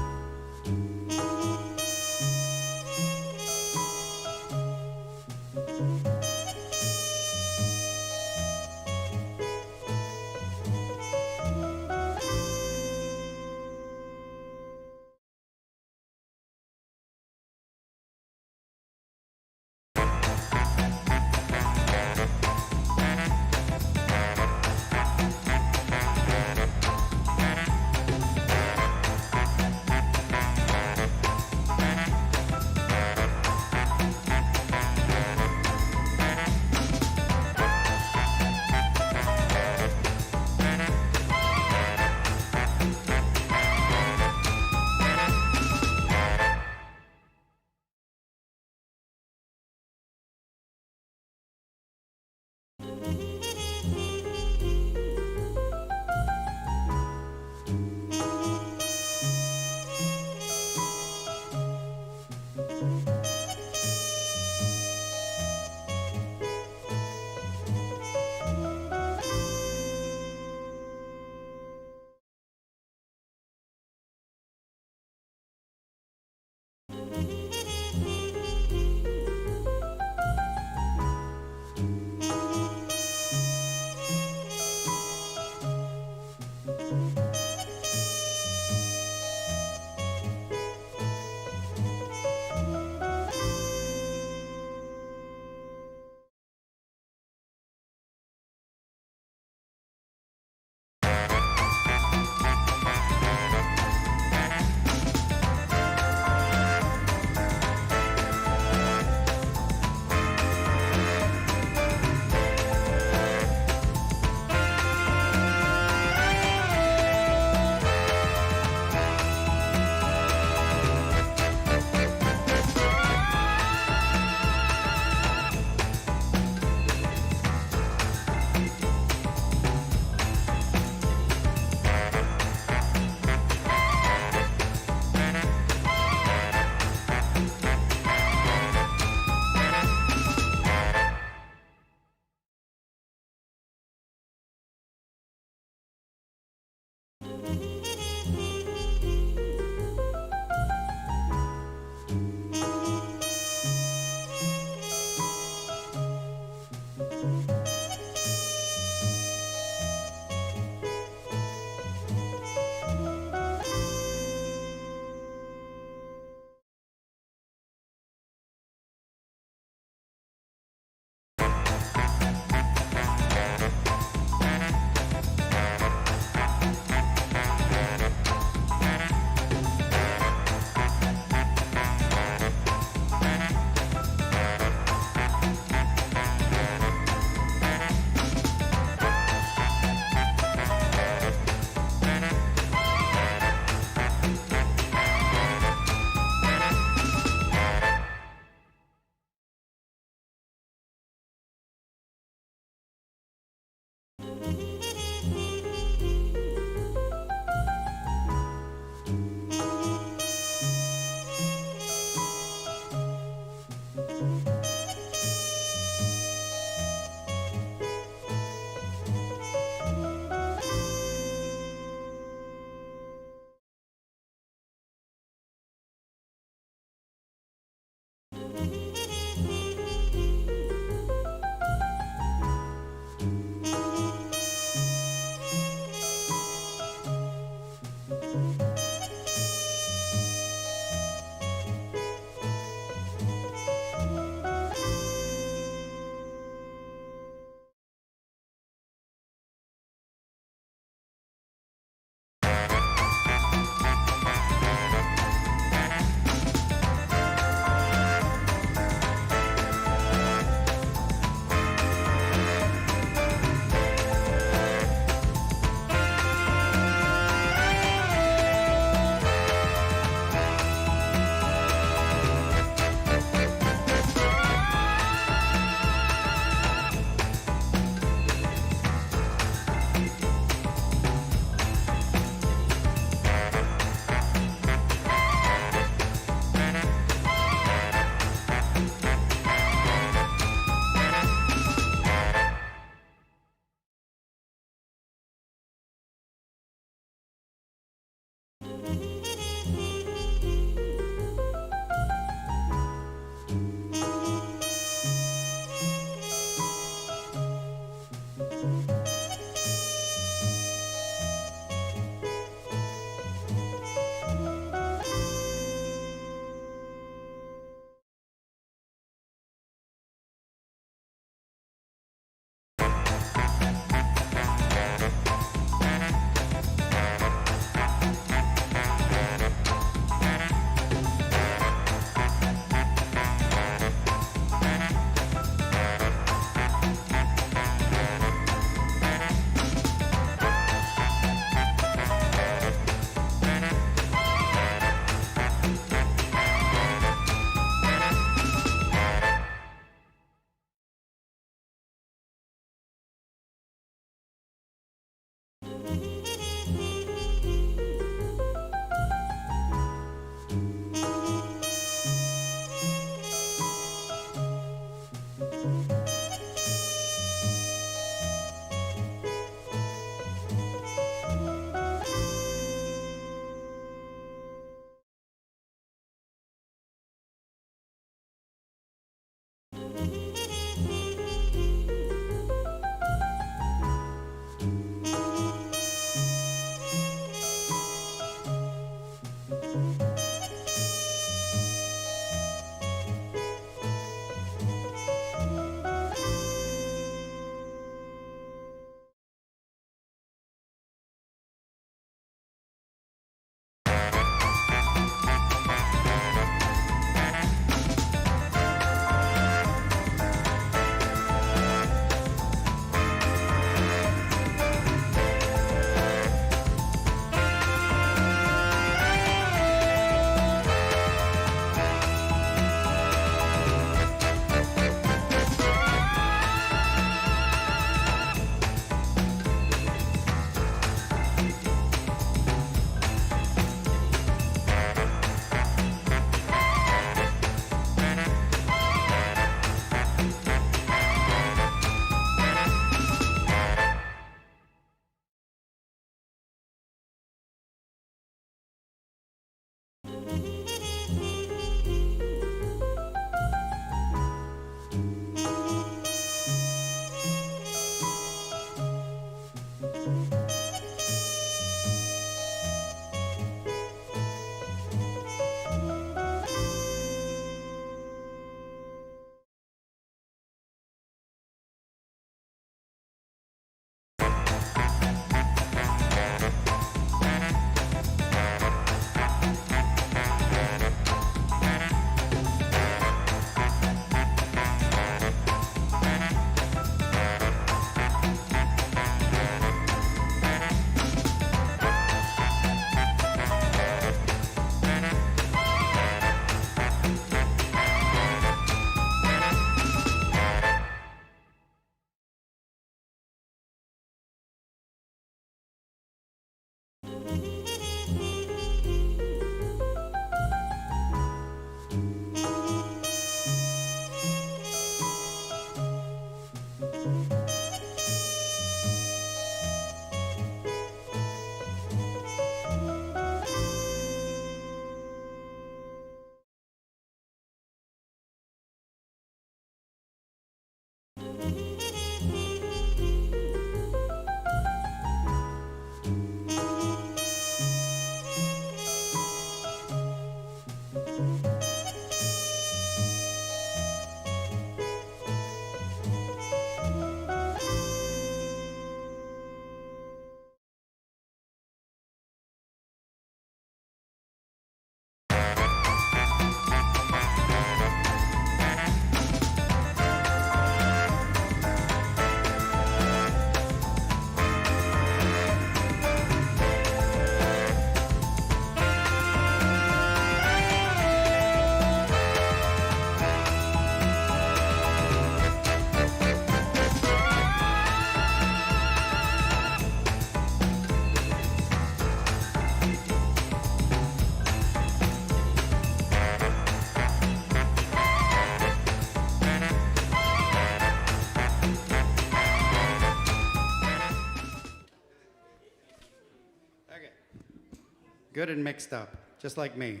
Good and mixed up, just like me.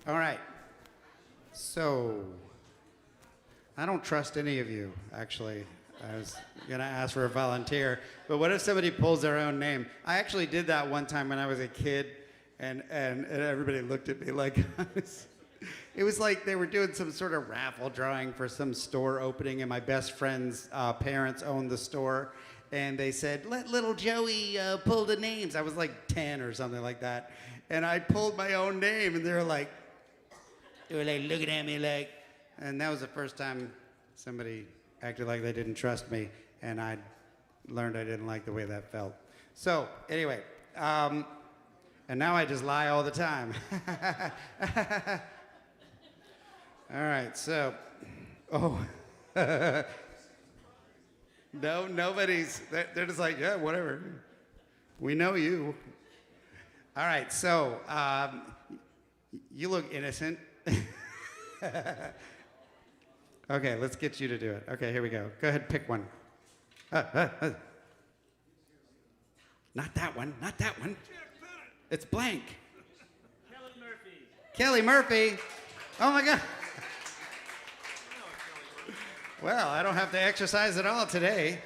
All right. So, I don't trust any of you, actually. I was going to ask for a volunteer, but what if somebody pulls their own name? I actually did that one time when I was a kid, and everybody looked at me like it was like they were doing some sort of raffle drawing for some store opening, and my best friend's parents owned the store, and they said, let little Joey pull the names. I was like 10 or something like that, and I pulled my own name, and they were like looking at me like, and that was the first time somebody acted like they didn't trust me, and I learned I didn't like the way that felt. So, anyway, and now I just lie all the time. All right, so, no, nobody's, they're just like, yeah, whatever. We know you. All right, so, you look innocent. Okay, let's get you to do it. Okay, here we go. Go ahead, pick one. Not that one, not that one. It's blank. Kelly Murphy. Kelly Murphy? Oh my God. Well, I don't have to exercise at all today.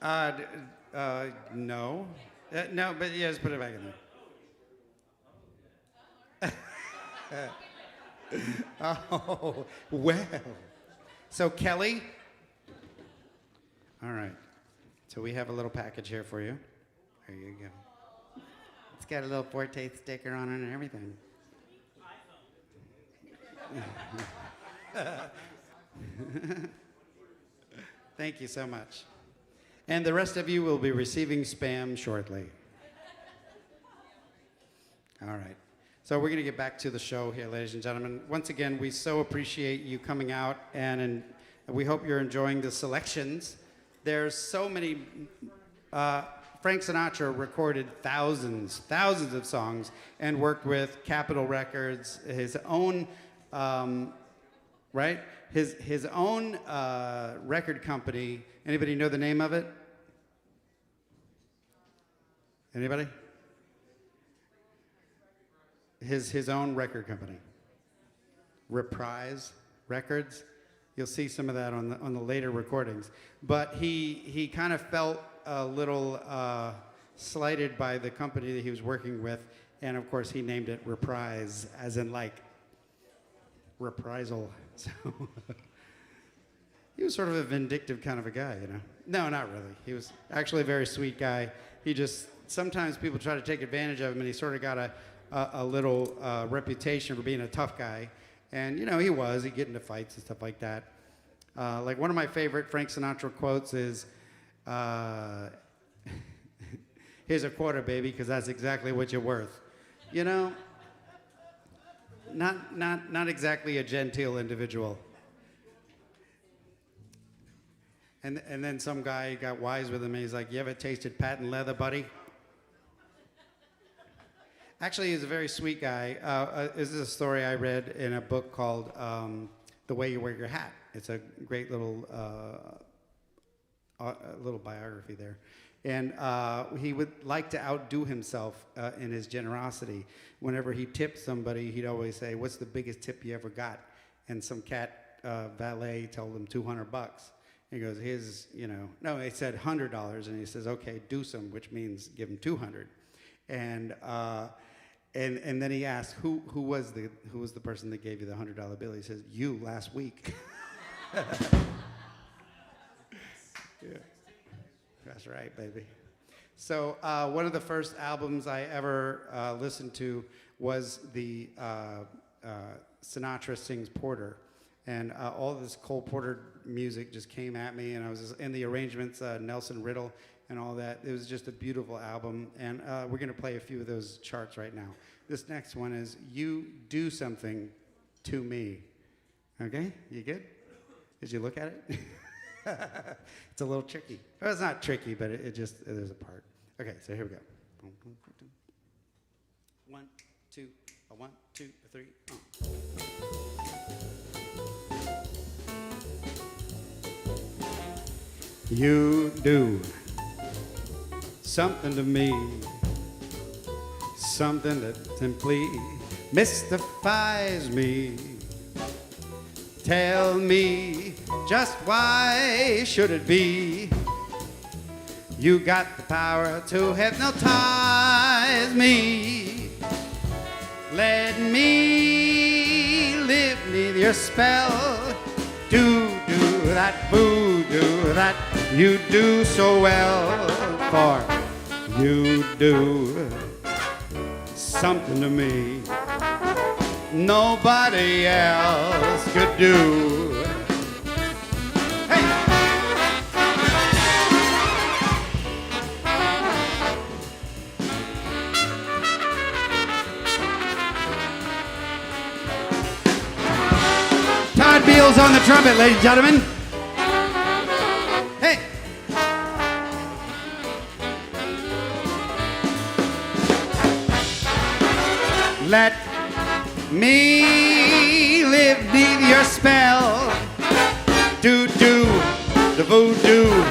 No. No, but yeah, just put it back in there. Oh, well. So, Kelly. All right. So we have a little package here for you. There you go. It's got a little Forte sticker on it and everything. Thank you so much. And the rest of you will be receiving spam shortly. All right. So we're going to get back to the show here, ladies and gentlemen. Once again, we so appreciate you coming out, and we hope you're enjoying the selections. There's so many. Frank Sinatra recorded thousands of songs and worked with Capitol Records, his own, right? His own record company. Anybody know the name of it? Anybody? His own record company, Reprise Records. You'll see some of that on the later recordings. But he kind of felt a little slighted by the company that he was working with, and of course he named it Reprise, as in like reprisal. So he was sort of a vindictive kind of a guy, you know. No, not really. He was actually a very sweet guy. He just, sometimes people try to take advantage of him, and he sort of got a little reputation for being a tough guy. And, you know, he'd get into fights and stuff like that. Like one of my favorite Frank Sinatra quotes is, here's a quarter, baby, because that's exactly what you're worth. You know, not exactly a genteel individual. And then some guy got wise with him, and he's like, you ever tasted patent leather, buddy? Actually, he's a very sweet guy. This is a story I read in a book called The Way You Wear Your Hat. It's a great little biography there. And he would like to outdo himself in his generosity. Whenever he tipped somebody, he'd always say, what's the biggest tip you ever got? And some cat valet told him $200. He goes, here's, you know, no, he said $100. And he says, okay, do some, which means give him 200. And then he asked, who was the person that gave you the $100 bill? He says, you last week. Yeah, that's right, baby. So one of the first albums I ever listened to was the Sinatra Sings Porter. And all this Cole Porter music just came at me, and I was just in the arrangements, Nelson Riddle and all that. It was just a beautiful album, and we're going to play a few of those charts right now. This next one is You Do Something to Me. Okay, you good? Did you look at it? It's a little tricky. Well, it's not tricky, but it just, there's a part. Okay, so here we go. 1, 2, 1, 2, 3. You do something to me something that simply mystifies me. Tell me, just why should it be? You got the power to hypnotize me. Let me live neath your spell. Do that voodoo that you do so well. For you do something to me nobody else could do. Hey! Todd Beals on the trumpet, ladies and gentlemen. Hey! Let me live neath your spell. Do the voodoo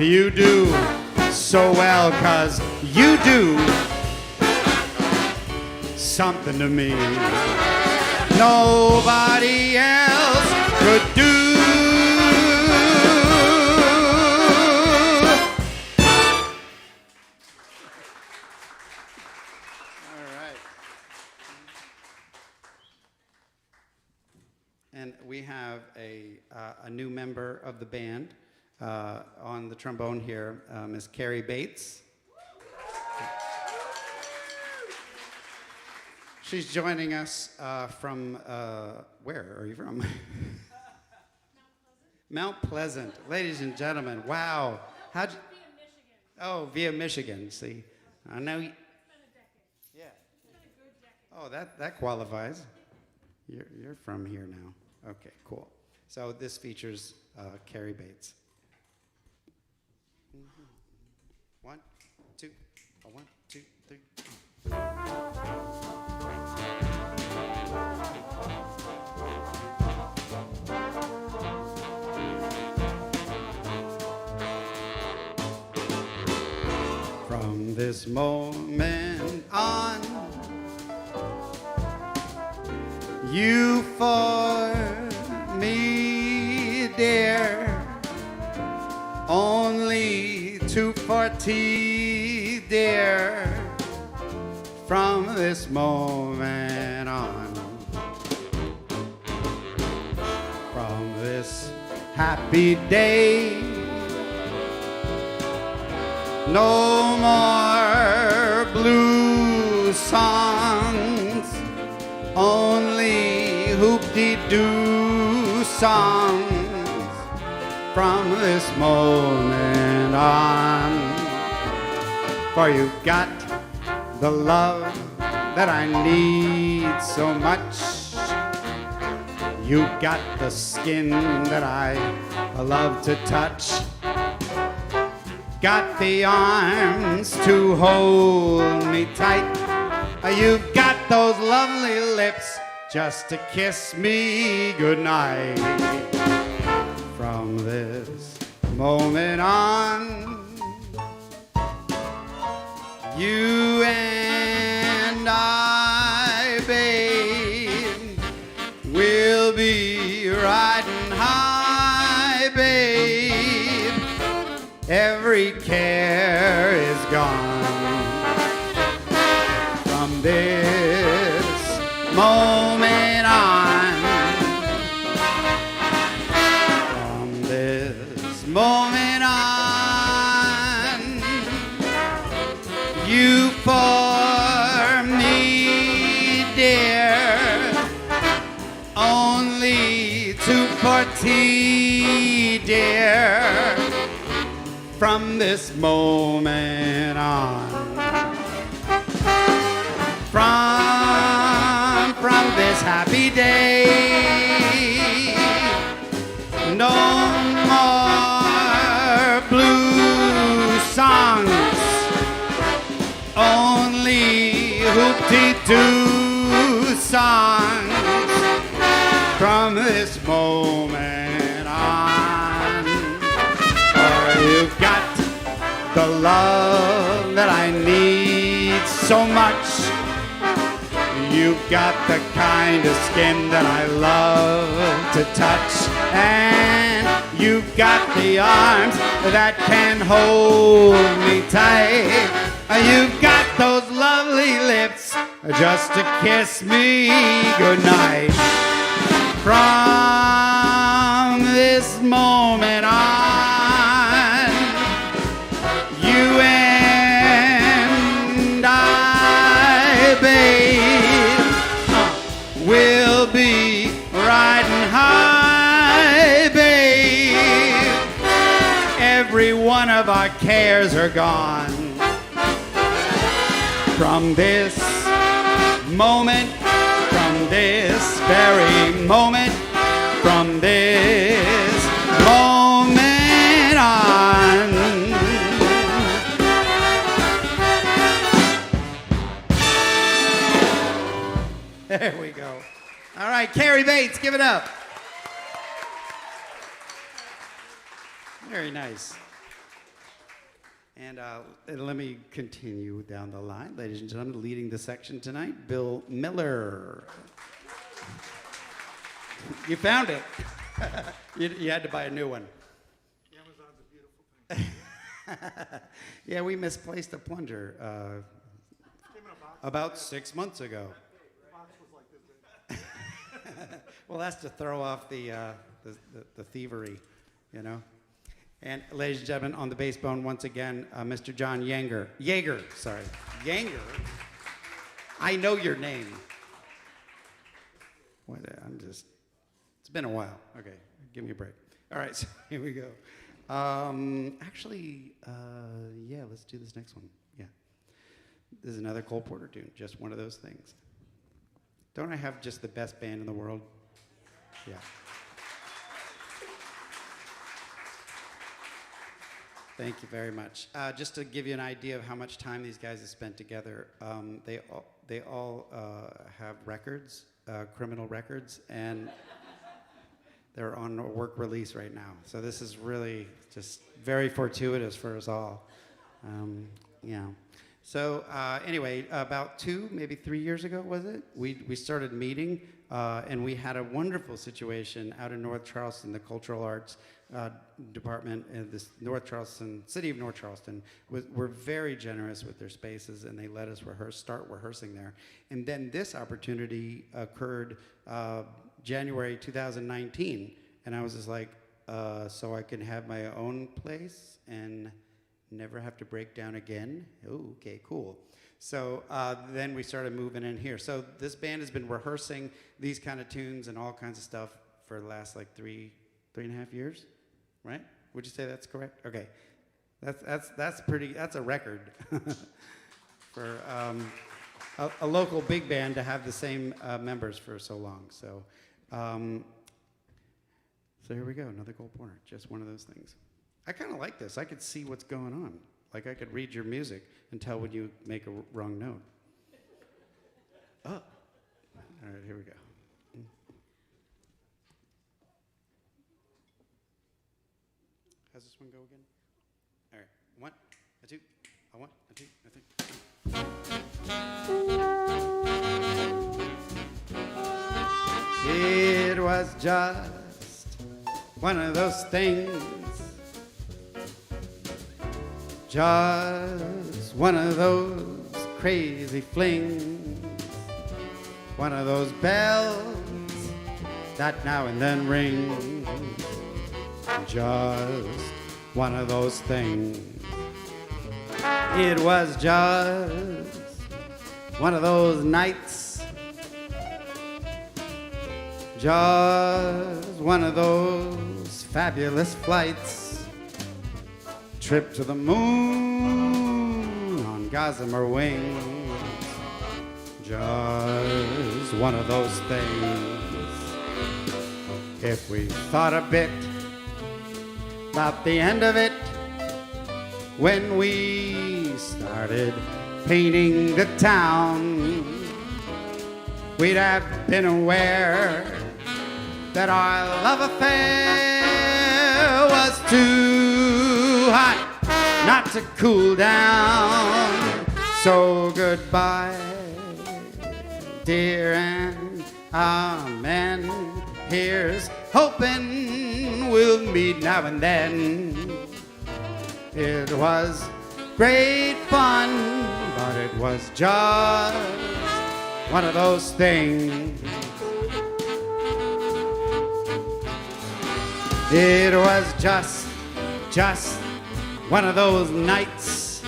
you do so well, 'cause you do something to me nobody else could do. And we have a new member of the band on the trombone here, Miss Carrie Bates. She's joining us from, where are you from? Mount Pleasant. Ladies and gentlemen, wow. How'd you? Via Michigan. Oh, via Michigan, see. I know. It's been a decade. Yeah. It's been a good decade. Oh, that qualifies. You're from here now. Okay, cool. So this features Carrie Bates. One, two, 1, 2, 3. From this moment on, you for me, dear, only to Forte, dear, from this moment on, from this happy day, no more blue songs, only hoop-de-doo songs from this moment on. For you've got the love that I need so much. You've got the skin that I love to touch. Got the arms to hold me tight. You've got those lovely lips just to kiss me goodnight. From this moment on, you and I, babe, will be riding high, babe. Every care is gone. From this moment on, from this moment on, you for me, dear, only to Petit, dear, from this moment on. From this happy day, no more blue songs, only hoop-de-doo songs from this moment on. For you've got the love that I need so much. You've got the kind of skin that I love to touch, and you've got the arms that can hold me tight. You've got those lovely lips just to kiss me goodnight. From this moment on, you and I, babe, will be riding high, babe. Every one of our cares are gone. From this moment, from this very moment, from this moment on. There we go. All right, Carrie Bates, give it up. Very nice. And let me continue down the line. Ladies and gentlemen, leading the section tonight, Bill Miller. You found it. you had to buy a new one. Amazon's a beautiful thing. Yeah, we misplaced a plunger Came in a box. about 6 months ago. The box was like this big. Well, that's to throw off the thievery, you know. And ladies and gentlemen, on the bass bone, once again, Mr. John Yeager. Yeager. I know your name. What? It's been a while. Okay, give me a break. All right, so here we go. Yeah, let's do this next one. Yeah. This is another Cole Porter tune, just one of those things. Don't I have just the best band in the world? Yeah. Thank you very much. Just to give you an idea of how much time these guys have spent together, they all have records, criminal records, and they're on a work release right now. So this is really just very fortuitous for us all. Yeah. So anyway, about 2, maybe 3 years ago, was it? We started meeting, and we had a wonderful situation out in North Charleston, the Cultural Arts department in this city of North Charleston were very generous with their spaces, and they let us start rehearsing there. And then this opportunity occurred January 2019, and I was just like, so I can have my own place and never have to break down again? Oh, okay, cool. So then we started moving in here. So this band has been rehearsing these kind of tunes and all kinds of stuff for the last like three and a half years. Right? Would you say that's correct? Okay, that's a record for a local big band to have the same members for so long. So, so here we go, another Cole Porter, just one of those things. I kind of like this. I could see what's going on. Like I could read your music and tell when you make a wrong note. Oh, all right, here we go. How's this one go again? All right, 1, a 2, a 1, a 2, a 3. It was just one of those things, just one of those crazy flings, one of those bells that now and then ring. Just one of those things. It was just one of those nights, just one of those fabulous flights, trip to the moon on gossamer wings, just one of those things. If we thought a bit about the end of it, when we started painting the town, we'd have been aware that our love affair was too hot not to cool down. So goodbye, dear, and amen. Here's hoping we'll meet now and then. It was great fun, but it was just one of those things. It was just one of those nights.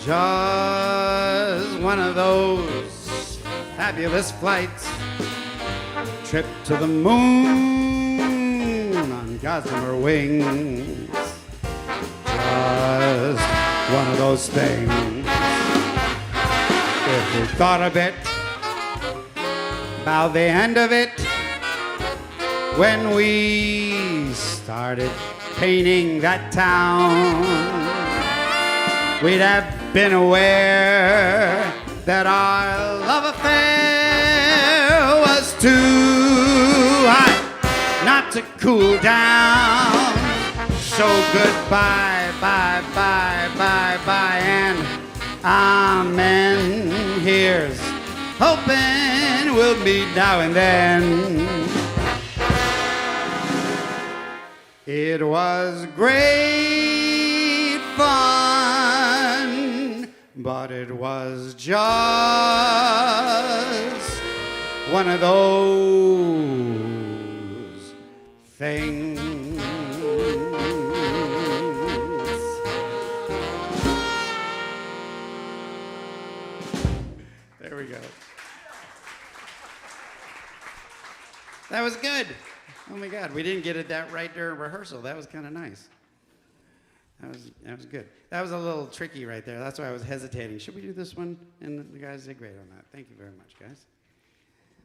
Just one of those fabulous flights. Trip to the moon on gossamer wings. Just one of those things. If you thought a bit about the end of it, when we started painting that town, we'd have been aware that our love affair was too hot not to cool down. So goodbye, bye, bye, bye, bye, and amen. Here's hoping we'll meet now and then. It was great fun, but it was just one of those things. There we go. That was good. Oh my God, we didn't get it that right during rehearsal. That was kind of nice. That was good. That was a little tricky right there. That's why I was hesitating. Should we do this one? And the guys did great on that. Thank you very much, guys.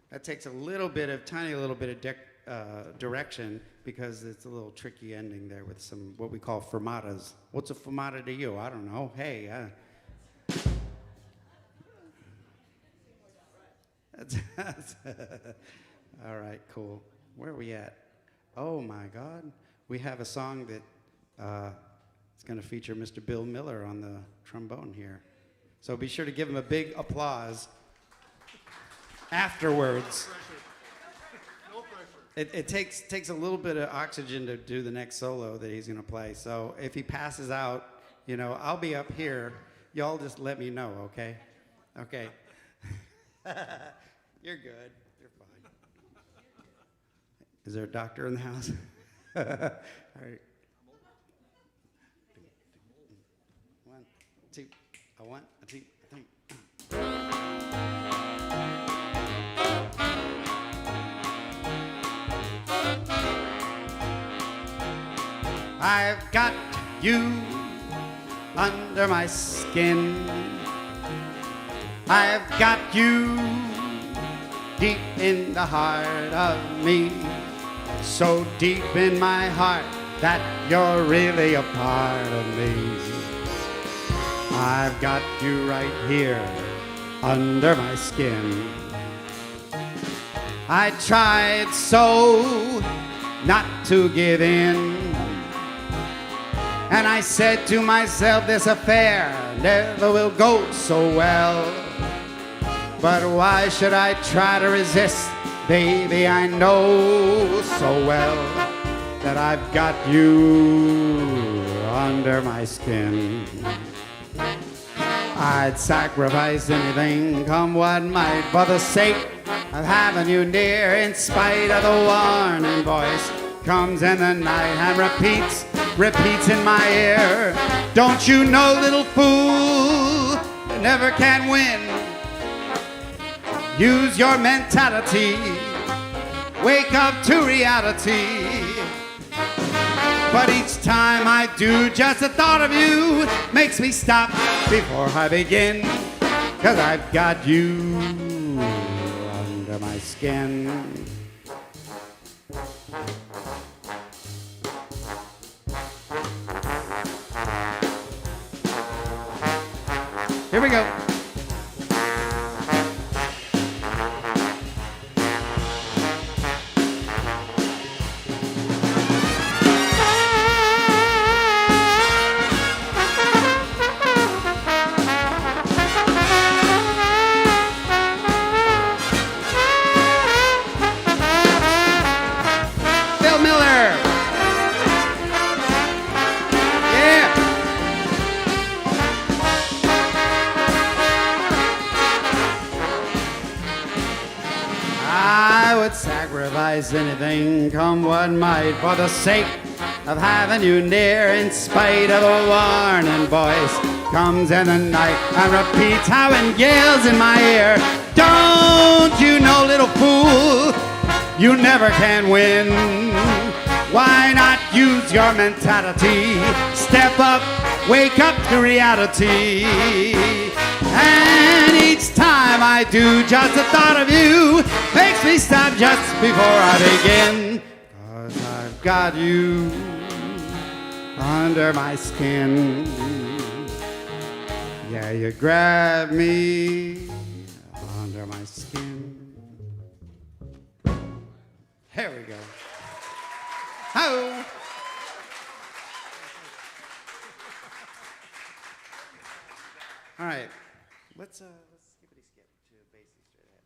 That takes tiny little bit of direction because it's a little tricky ending there with some what we call fermatas. What's a fermata to you? I don't know. Hey. All right, cool. Where are we at? Oh my God. We have a song that is going to feature Mr. Bill Miller on the trombone here. So be sure to give him a big applause afterwards. No pressure. It takes a little bit of oxygen to do the next solo that he's going to play. So if he passes out, I'll be up here. Y'all just let me know, okay? Okay. You're good. You're fine. Is there a doctor in the house? All right. 1, 2, a 1, a 2, a 3. I've got you under my skin. I've got you deep in the heart of me. So deep in my heart that you're really a part of me. I've got you right here under my skin. I tried so not to give in. And I said to myself, this affair never will go so well. But why should I try to resist? Baby, I know so well that I've got you under my skin. I'd sacrifice anything, come what might, for the sake of having you near. In spite of the warning voice comes in the night and repeats in my ear. Don't you know, little fool, you never can win. Use your mentality, wake up to reality. But each time I do, just the thought of you makes me stop before I begin. 'Cause I've got you under my skin. Here we go. sacrifice anything, come what might, for the sake of having you near, in spite of a warning voice comes in the night and repeats how it yells in my ear. Don't you know, little fool, you never can win. Why not use your mentality? Step up, wake up to reality. And each time I do, just the thought of you makes me stop just before I begin. 'Cause I've got you under my skin. Yeah, you grab me under my skin. Here we go. Ho! All right, let's skippity skip to Basie straight ahead.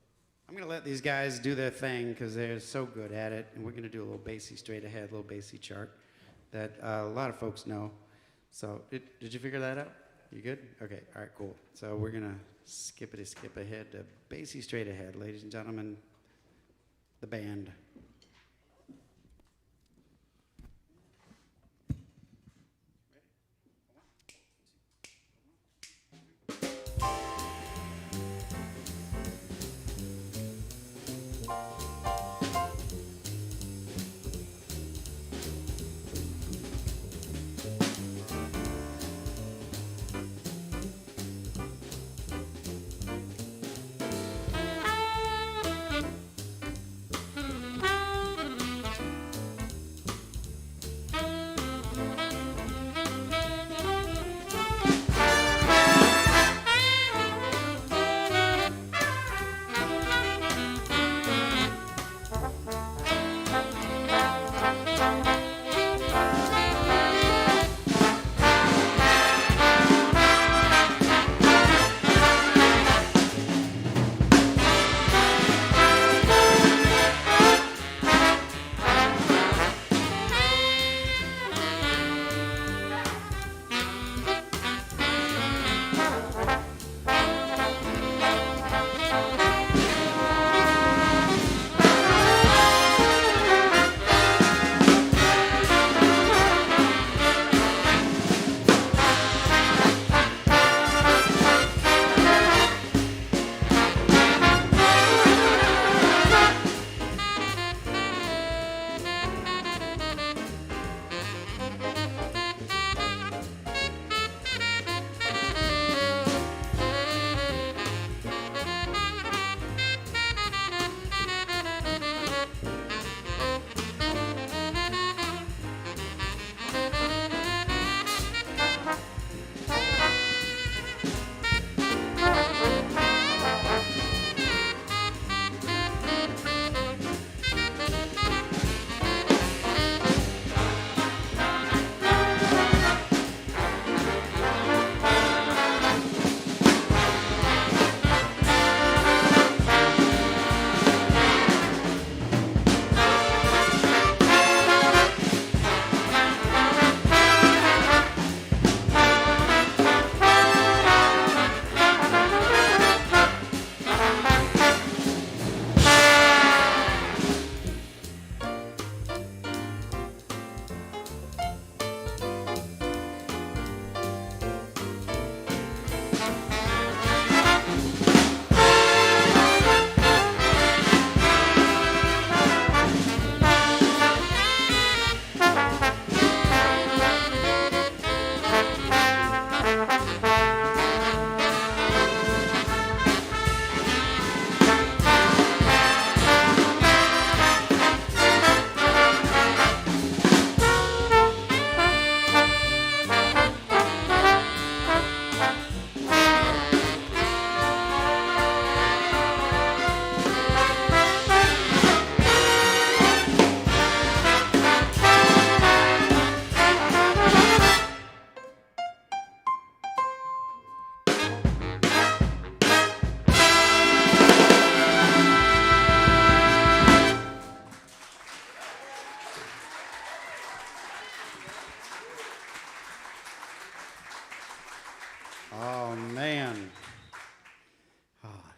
I'm gonna let these guys do their thing because they're so good at it, and we're gonna do a little Basie straight ahead, a little Basie chart that a lot of folks know. So did you figure that out? You good? Okay, all right, cool. So we're gonna skippity skip ahead to Basie straight ahead, ladies and gentlemen, the band.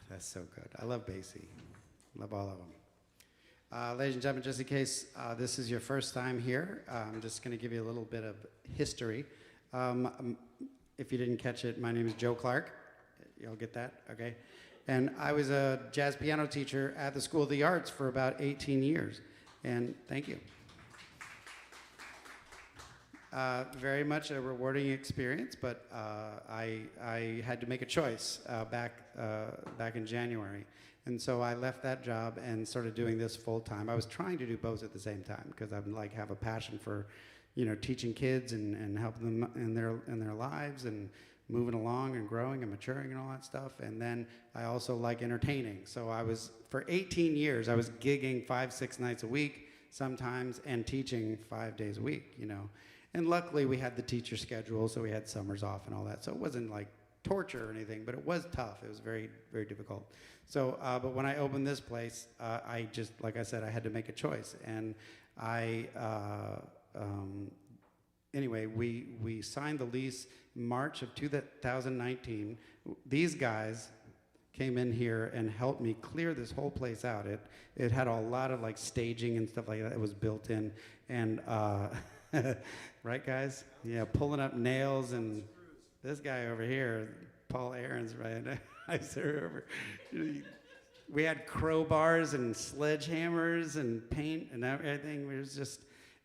That's so good. I love Basie. Love all of them. Ladies and gentlemen, just in case this is your first time here, I'm just going to give you a little bit of history. If you didn't catch it, my name is Joe Clarke. Y'all get that? Okay. And I was a jazz piano teacher at the School of the Arts for about 18 years. And thank you. Very much a rewarding experience, but I had to make a choice back in January. And so I left that job and started doing this full time. I was trying to do both at the same time because I have a passion for, teaching kids and helping them in their lives and moving along and growing and maturing and all that stuff. And then I also like entertaining. So for 18 years, I was gigging 5-6 nights a week sometimes and teaching 5 days a week, And luckily we had the teacher schedule, so we had summers off and all that. So it wasn't like torture or anything, but it was tough. It was very, very difficult. So, but when I opened this place, I just, like I said, I had to make a choice. And anyway, we signed the lease March of 2019. These guys came in here and helped me clear this whole place out. It had a lot of staging and stuff like that. It was built in. And, right guys? Yeah, pulling up nails and this guy over here, Paul Ahrens, right? I serve. We had crowbars and sledgehammers and paint and everything. It was just,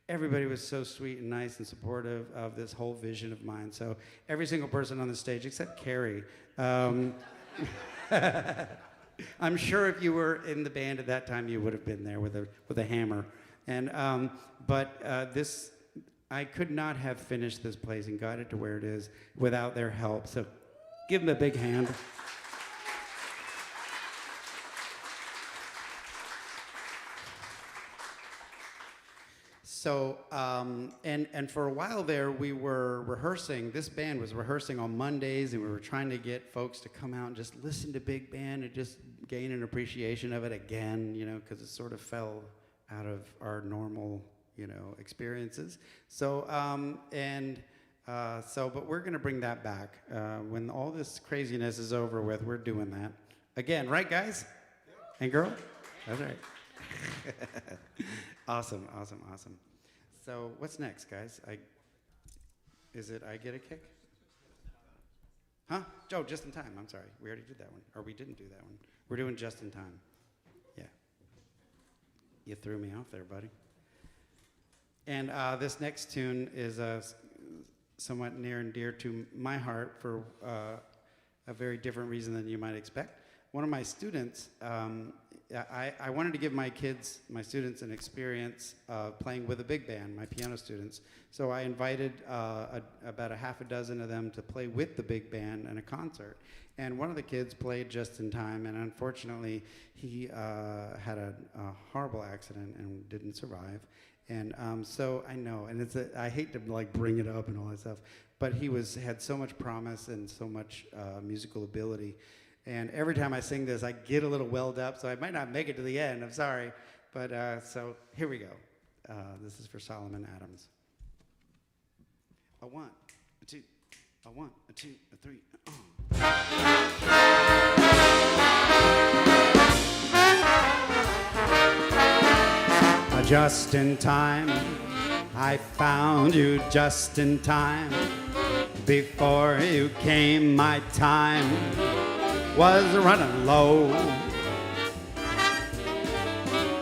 everybody was so sweet and nice and supportive of this whole vision of mine. So every single person on the stage, except Carrie. I'm sure if you were in the band at that time, you would have been there with a hammer. And this, I could not have finished this place and got it to where it is without their help. So give them a big hand. So, and for a while there, we were rehearsing. This band was rehearsing on Mondays, and we were trying to get folks to come out and just listen to big band and just gain an appreciation of it again, because it sort of fell out of our normal, experiences. So, but we're going to bring that back. When all this craziness is over with, we're doing that. Again, right, guys? And girl? That's right. Awesome. So what's next, guys? I get a kick? Huh? Joe, just in time. I'm sorry. We already did that one. Or we didn't do that one. We're doing just in time. Yeah. You threw me off there, buddy. And this next tune is somewhat near and dear to my heart for a very different reason than you might expect. One of my students, I wanted to give my students, an experience playing with a big band, my piano students. So I invited about a half a dozen of them to play with the big band in a concert. And one of the kids played just in time, and unfortunately, he had a horrible accident and didn't survive. And so I know, and I hate to bring it up and all that stuff, but he had so much promise and so much musical ability. And every time I sing this, I get a little welled up, so I might not make it to the end. I'm sorry. But so here we go. This is for Solomon Adams. A 1, a 2, a 1, a 2, a 3. Just in time, I found you just in time. Before you came, my time was running low.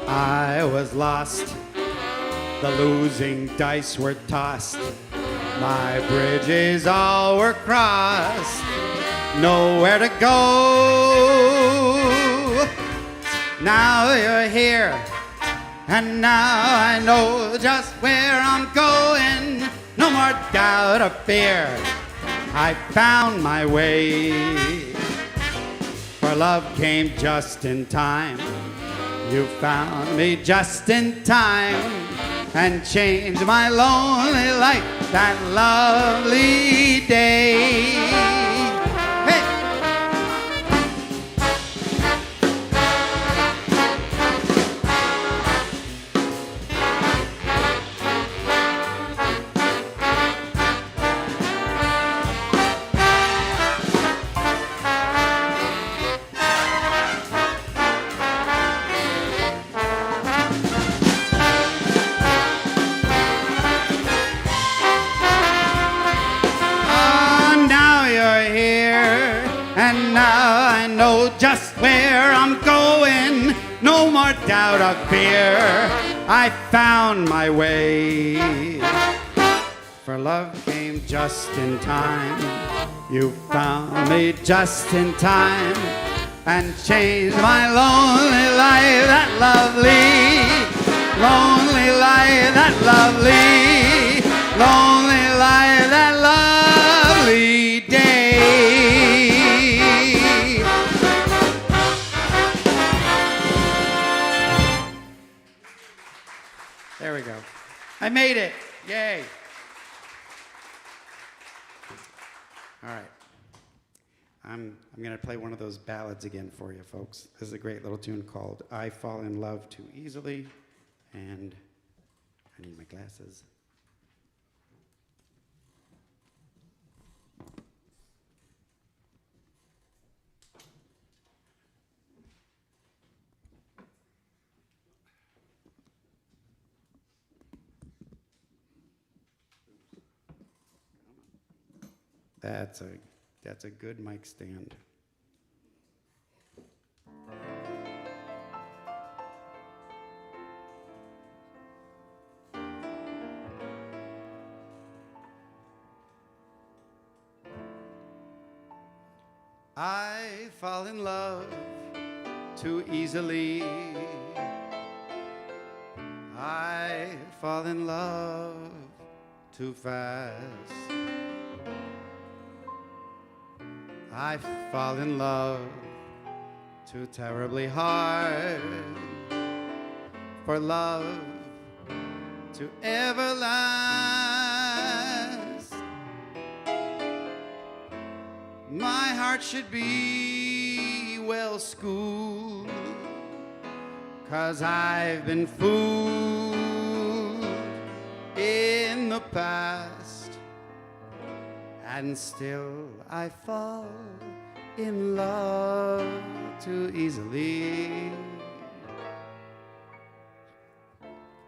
I was lost, the losing dice were tossed, my bridges all were crossed, nowhere to go. Now you're here, and now I know just where I'm going. No more doubt or fear, I found my way. For love came just in time. You found me just in time and changed my lonely life that lovely day. Hey! And now I know just where I'm going. No more doubt or fear. I found my way. For love came just in time. You found me just in time and changed my lonely life, that lovely, lonely life, that lovely, lonely life, that lovely day. There we go. I made it. Yay. All right. I'm going to play one of those ballads again for you, folks. This is a great little tune called I Fall in Love Too Easily. And I need my glasses. That's a good mic stand. I fall in love too easily. I fall in love too fast. I fall in love too terribly hard for love to ever last. My heart should be well schooled, 'cause I've been fooled in the past, and still I fall in love too easily.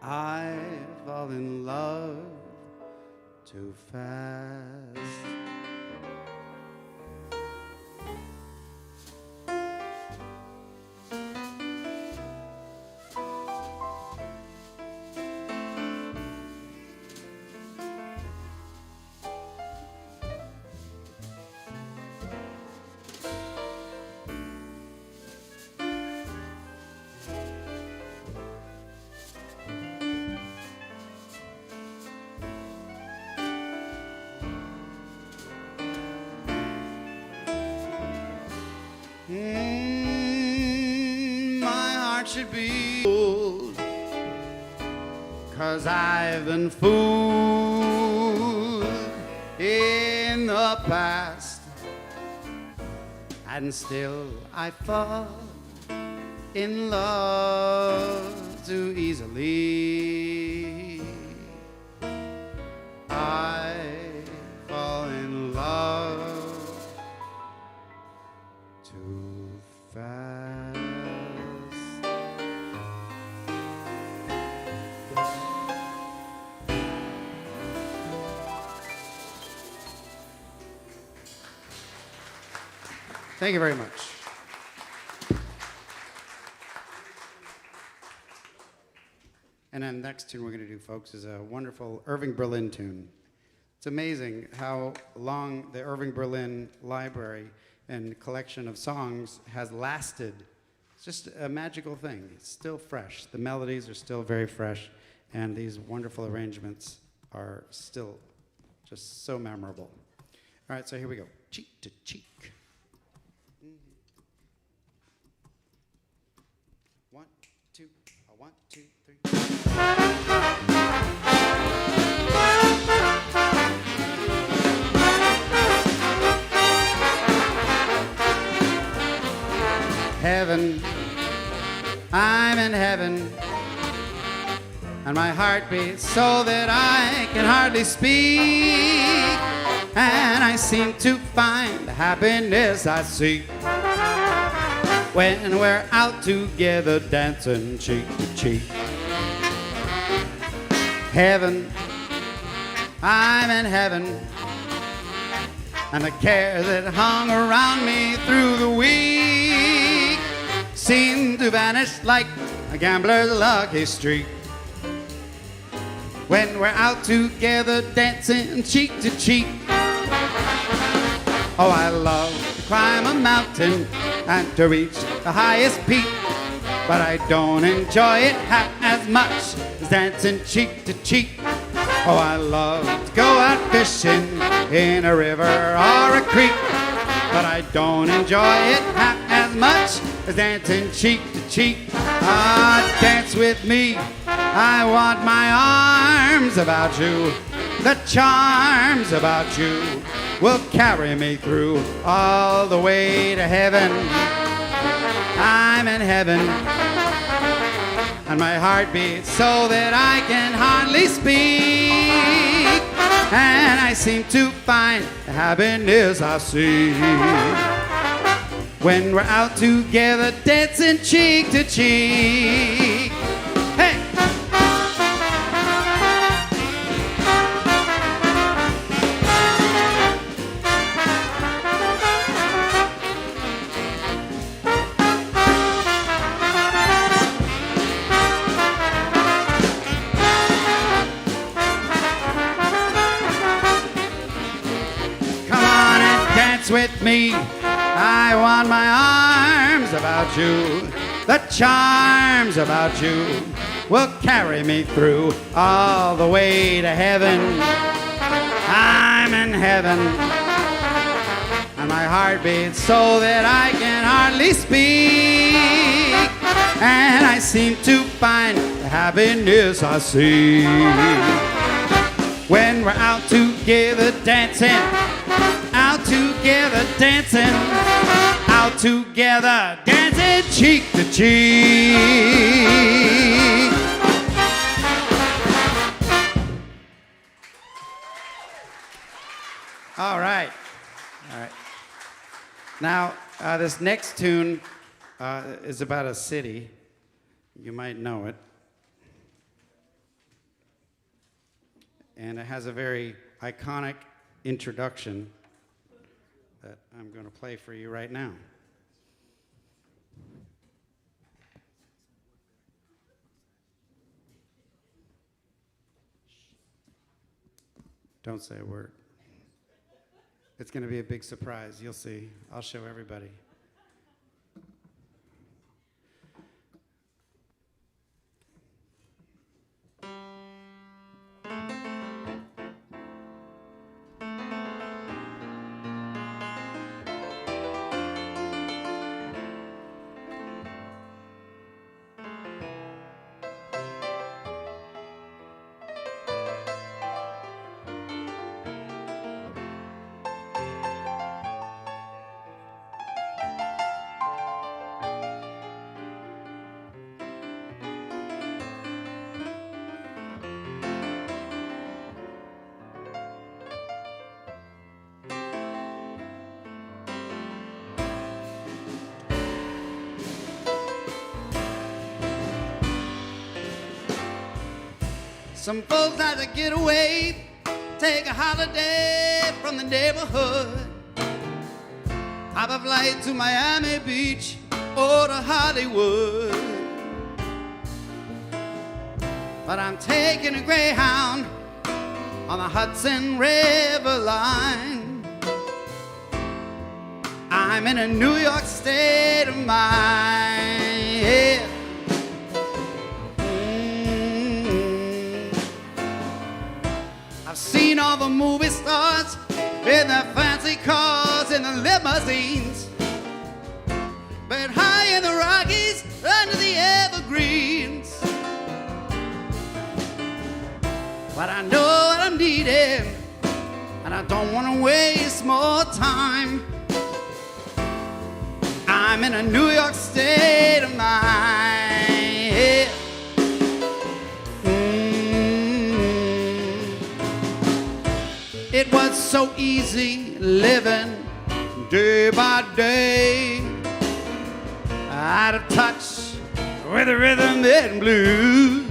I fall in love too fast. My heart should be fooled, 'cause I've been fooled in the past, and still I fall in love too easily. I fall in love too fast. Thank you very much. And then the next tune we're going to do, folks, is a wonderful Irving Berlin tune. It's amazing how long the Irving Berlin library and collection of songs has lasted. It's just a magical thing. It's still fresh. The melodies are still very fresh, and these wonderful arrangements are still just so memorable. All right, so here we go. Cheek to cheek. 1, 2, 1, 2, 3. Heaven, I'm in heaven, and my heart beats so that I can hardly speak, and I seem to find the happiness I seek when we're out together dancing cheek to cheek. Heaven, I'm in heaven, and the cares that hung around me through the week seemed to vanish like a gambler's lucky streak. When we're out together dancing cheek to cheek. Oh, I love to climb a mountain and to reach the highest peak, but I don't enjoy it half as much as dancing cheek to cheek. Oh, I love to go out fishing in a river or a creek, but I don't enjoy it half as much as dancing cheek to cheek. Ah, dance with me, I want my arms about you. The charms about you will carry me through all the way to heaven. I'm in heaven, and my heart beats so that I can hardly speak, and I seem to find the happiness I seek when we're out together dancing cheek to cheek. Hey! With me, I want my arms about you. The charms about you will carry me through all the way to heaven. I'm in heaven, and my heart beats so that I can hardly speak, and I seem to find the happiness I seek when we're out together dancing. Out together dancing, out together dancing cheek to cheek. All right. Now, this next tune is about a city. You might know it. And it has a very iconic introduction that I'm going to play for you right now. Don't say a word. It's going to be a big surprise. You'll see. I'll show everybody. Some folks like to get away, take a holiday from the neighborhood. Hop a flight to Miami Beach or to Hollywood. But I'm taking a Greyhound on the Hudson River line. I'm in a New York state of mind. Yeah. I've seen all the movie stars in their fancy cars and the limousines, but high in the Rockies, under the evergreens. But I know what I'm needing, and I don't want to waste more time. I'm in a New York state of mind. Yeah. It was so easy living day by day, out of touch with the rhythm and blues.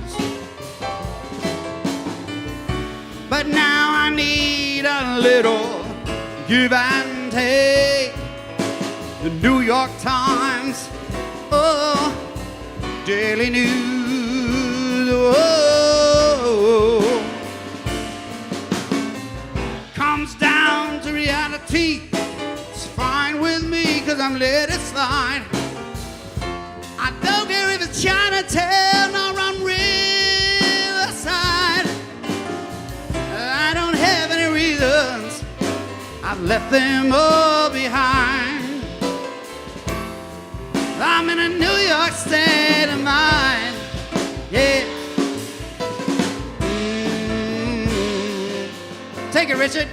But now I need a little give and take. The New York Times, oh, Daily News, oh, comes down to reality. It's fine with me, 'cause I'm let it slide. I don't care if it's Chinatown or on Riverside. I don't have any reasons, I've left them all behind. I'm in a New York state of mind, yeah. Take it, Richard.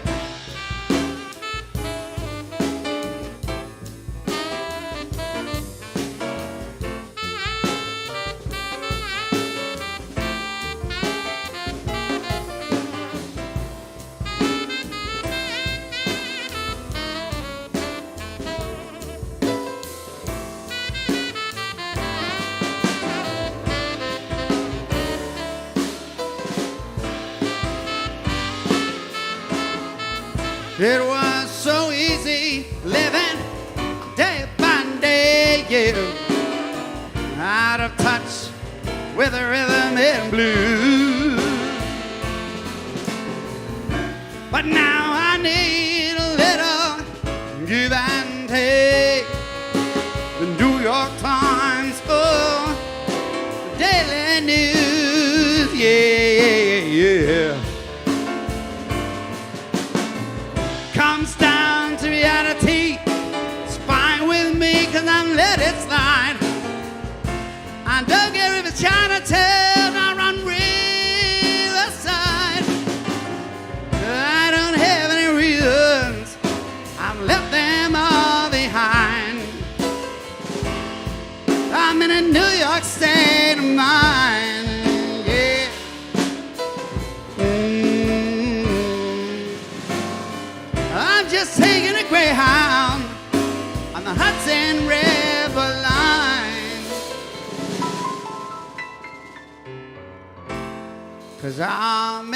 It was so easy living day by day, yeah. Out of touch with the rhythm and blues. But now I need a little give and take. The New York Times, oh, the Daily News, yeah, yeah. Comes down to reality. It's fine with me, 'cause I'm let it slide. I don't care if it's Chinatown or on Riverside. I don't have any reasons, I've left them all behind. I'm in a New York state of mind, yeah. I'm just taking a Greyhound on the Hudson River line. 'Cause I'm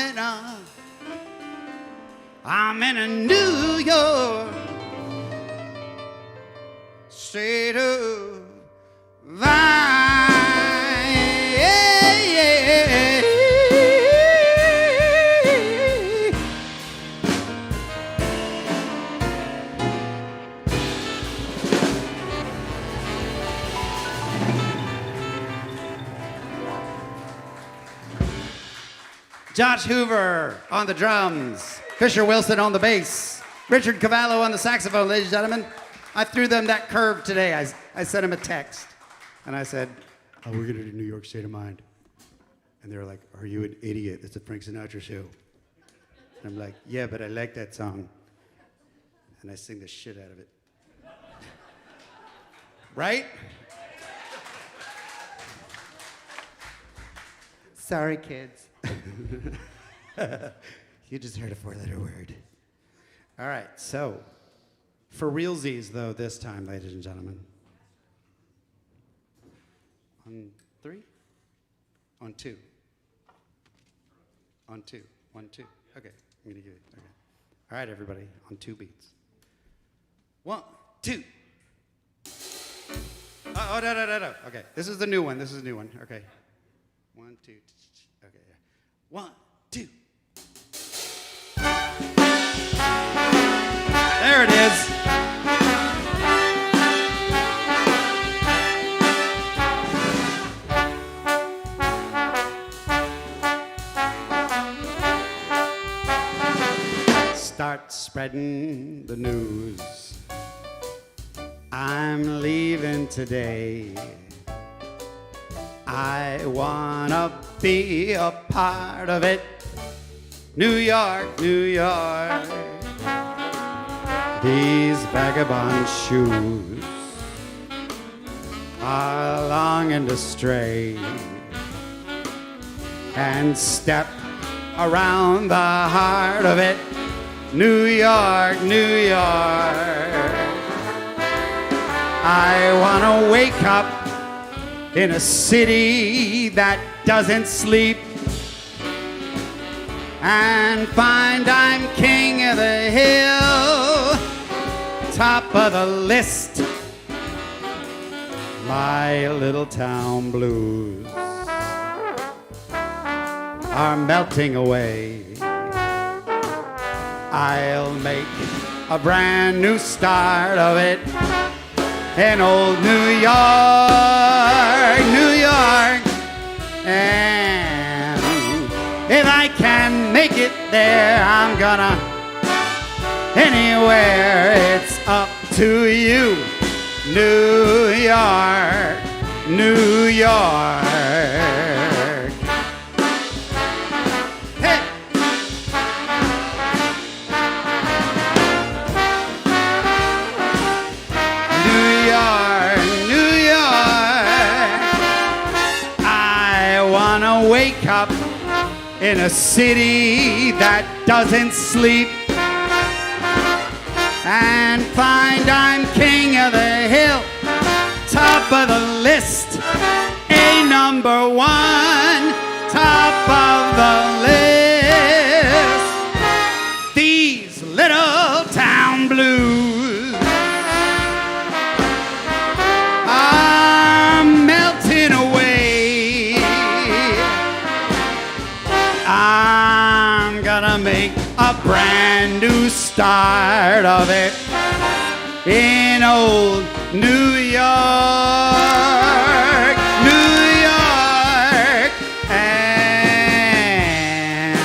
in a New York state of mind. Josh Hoover on the drums, Fisher Wilson on the bass, Richard Cavallo on the saxophone, ladies and gentlemen. I threw them that curve today. I sent them a text, and I said, oh, we're going to do New York State of Mind. And they were like, are you an idiot? It's a Frank Sinatra show. And I'm like, yeah, but I like that song. And I sing the shit out of it. Right? Sorry, kids. You just heard a 4-letter word. All right, so for realsies, though, this time, ladies and gentlemen. On 3? On 2? On 2. 1, 2. Okay, I'm going to give it. Okay. All right, everybody, on 2 beats. 1, 2. Oh, no. Okay, this is the new one. This is the new one. Okay. 1, 2. Okay. 1, 2. There it is. Start spreading the news. I'm leaving today. I wanna be a part of it. New York, New York. These vagabond shoes are longing to stray and step around the heart of it. New York, New York. I wanna wake up in a city that doesn't sleep and find I'm king of the hill. top of the list. My little town blues are melting away. I'll make a brand new start of it in old New York, New York. And if I can make it there, I'm gonna anywhere. It's up to you, New York, New York. Hey! New York, New York. I wanna wake up in a city that doesn't sleep and find I'm king of the hill, top of the list, a number one, top of the list. These little town blues are melting away. I'm gonna make a brand new start of it in old New York, New York. And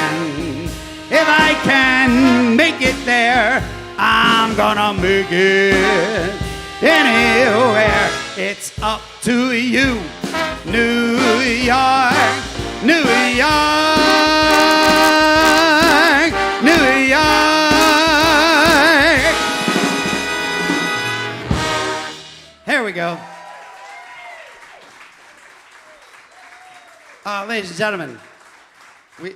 if I can make it there, I'm gonna make it anywhere. It's up to you, New York, New York, New York. There we go. Ladies and gentlemen, we're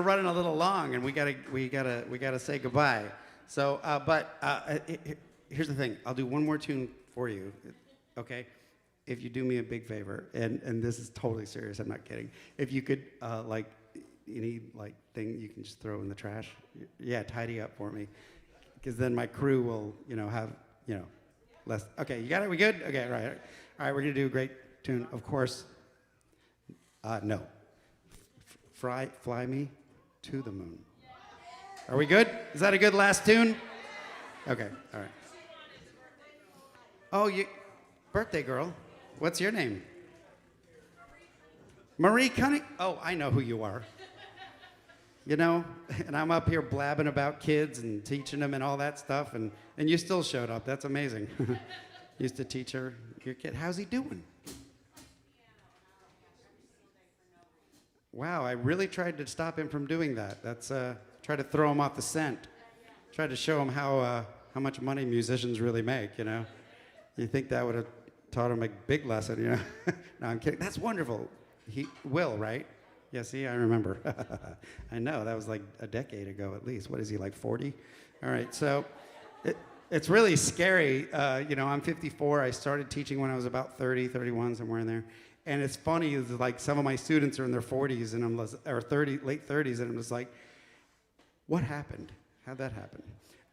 running a little long, and we gotta say goodbye. So, here's the thing. I'll do one more tune for you, okay? If you do me a big favor, and this is totally serious. I'm not kidding. If you could, any thing you can just throw in the trash. Yeah, tidy up for me, because then my crew will, have, less. Okay, you got it. We good? Okay, all right. All right, we're gonna do a great tune, of course. No. Fly me to the moon. Are we good? Is that a good last tune? Okay, all right. Oh, birthday girl. What's your name? Marie Cunning. Oh, I know who you are. And I'm up here blabbing about kids and teaching them and all that stuff, and you still showed up. That's amazing. Used to teach your kid. How's he doing? Wow, I really tried to stop him from doing that. That's try to throw him off the scent. Tried to show him how much money musicians really make. You think that would have taught him a big lesson? No, I'm kidding. That's wonderful. He will, right? Yeah, see, I remember. I know, that was like a decade ago at least. What is he, like 40? All right, so it's really scary. I'm 54. I started teaching when I was about 30, 31, somewhere in there. And it's funny, is like some of my students are in their 40s and or 30, late 30s, and I'm just like, what happened? How'd that happen?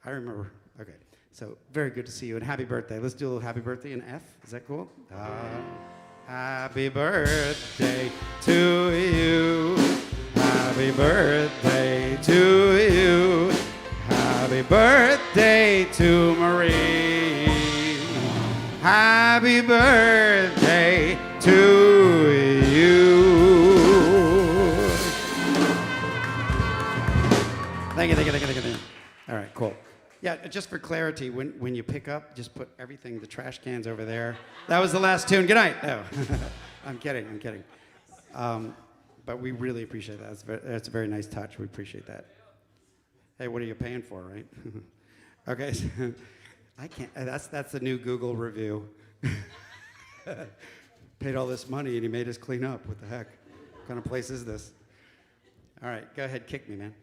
I remember. Okay, so very good to see you, and happy birthday. Let's do a little happy birthday in F. Is that cool? Happy birthday to you. Happy birthday to you. Happy birthday to Marie. Happy birthday to you. Thank you. All right, cool. Yeah, just for clarity, when you pick up, just put everything, the trash cans over there. That was the last tune. Good night. No, I'm kidding. But we really appreciate that. That's a very nice touch. We appreciate that. Hey, what are you paying for, right? Okay, so I can't. That's the new Google review. Paid all this money and he made us clean up. What the heck? What kind of place is this? All right, go ahead, kick me, man.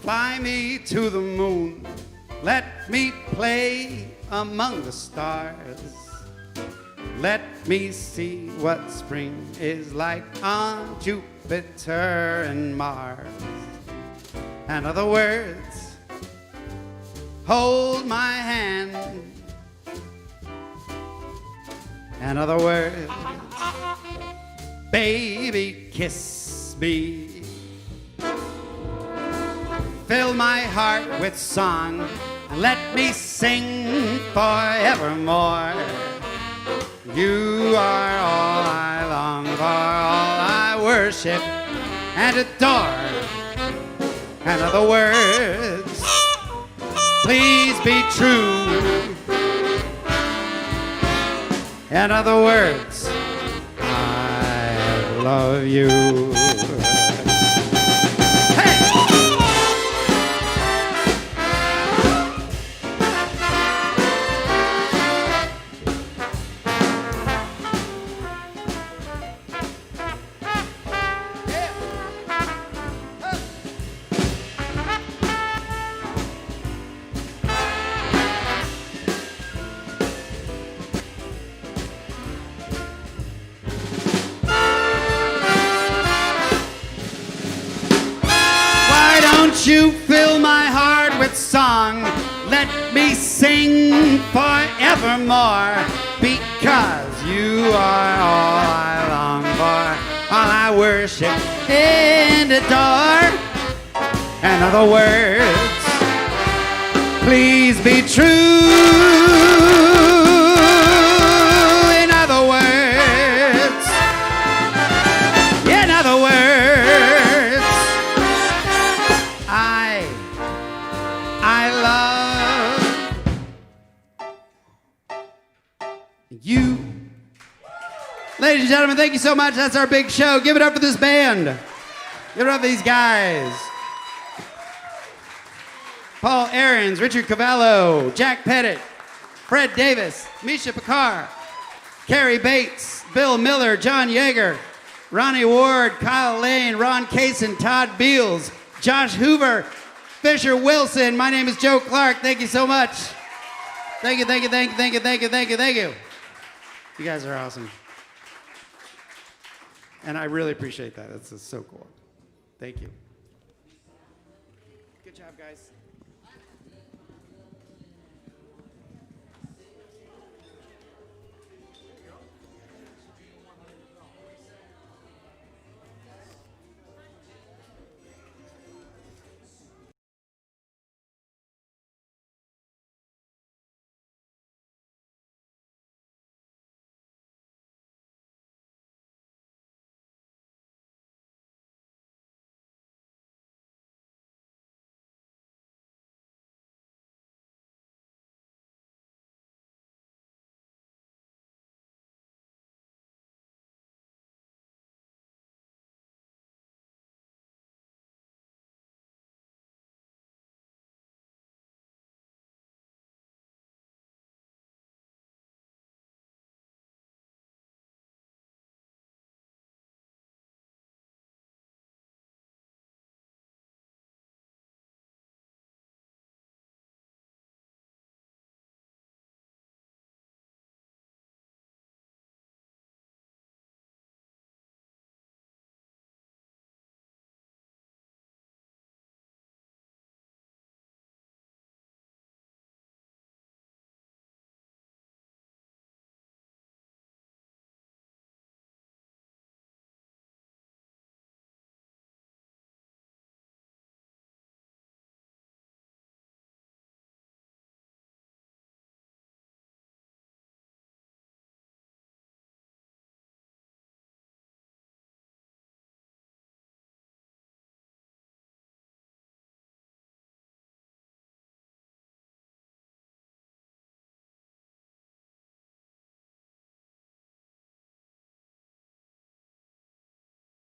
Fly me to the moon, let me play among the stars. Let me see what spring is like on Jupiter and Mars. In other words, hold my hand. In other words, baby, kiss me. Fill my heart with song and let me sing forevermore. You are all I long for, all I worship and adore. In other words, please be true. In other words, I love you. You fill my heart with song, let me sing forevermore, because you are all I long for, all I worship and adore. In other words, please be true. In other words, I love you. Ladies and gentlemen, thank you so much. That's our big show. Give it up for this band. Give it up for these guys. Paul Ahrens, Richard Cavallo, Jack Petit, Fred Davis, Misha Pekar, Carrie Bates, Bill Miller, John Yeager, Ronnie Ward, Kyle Lane, Ron Cason, Todd Beals, Josh Hoover, Fisher Wilson. My name is Joe Clarke. Thank you so much. Thank you, thank you, thank you, thank you, thank you, thank you, thank you. You guys are awesome. And I really appreciate that. That's so cool. Thank you. Good job, guys.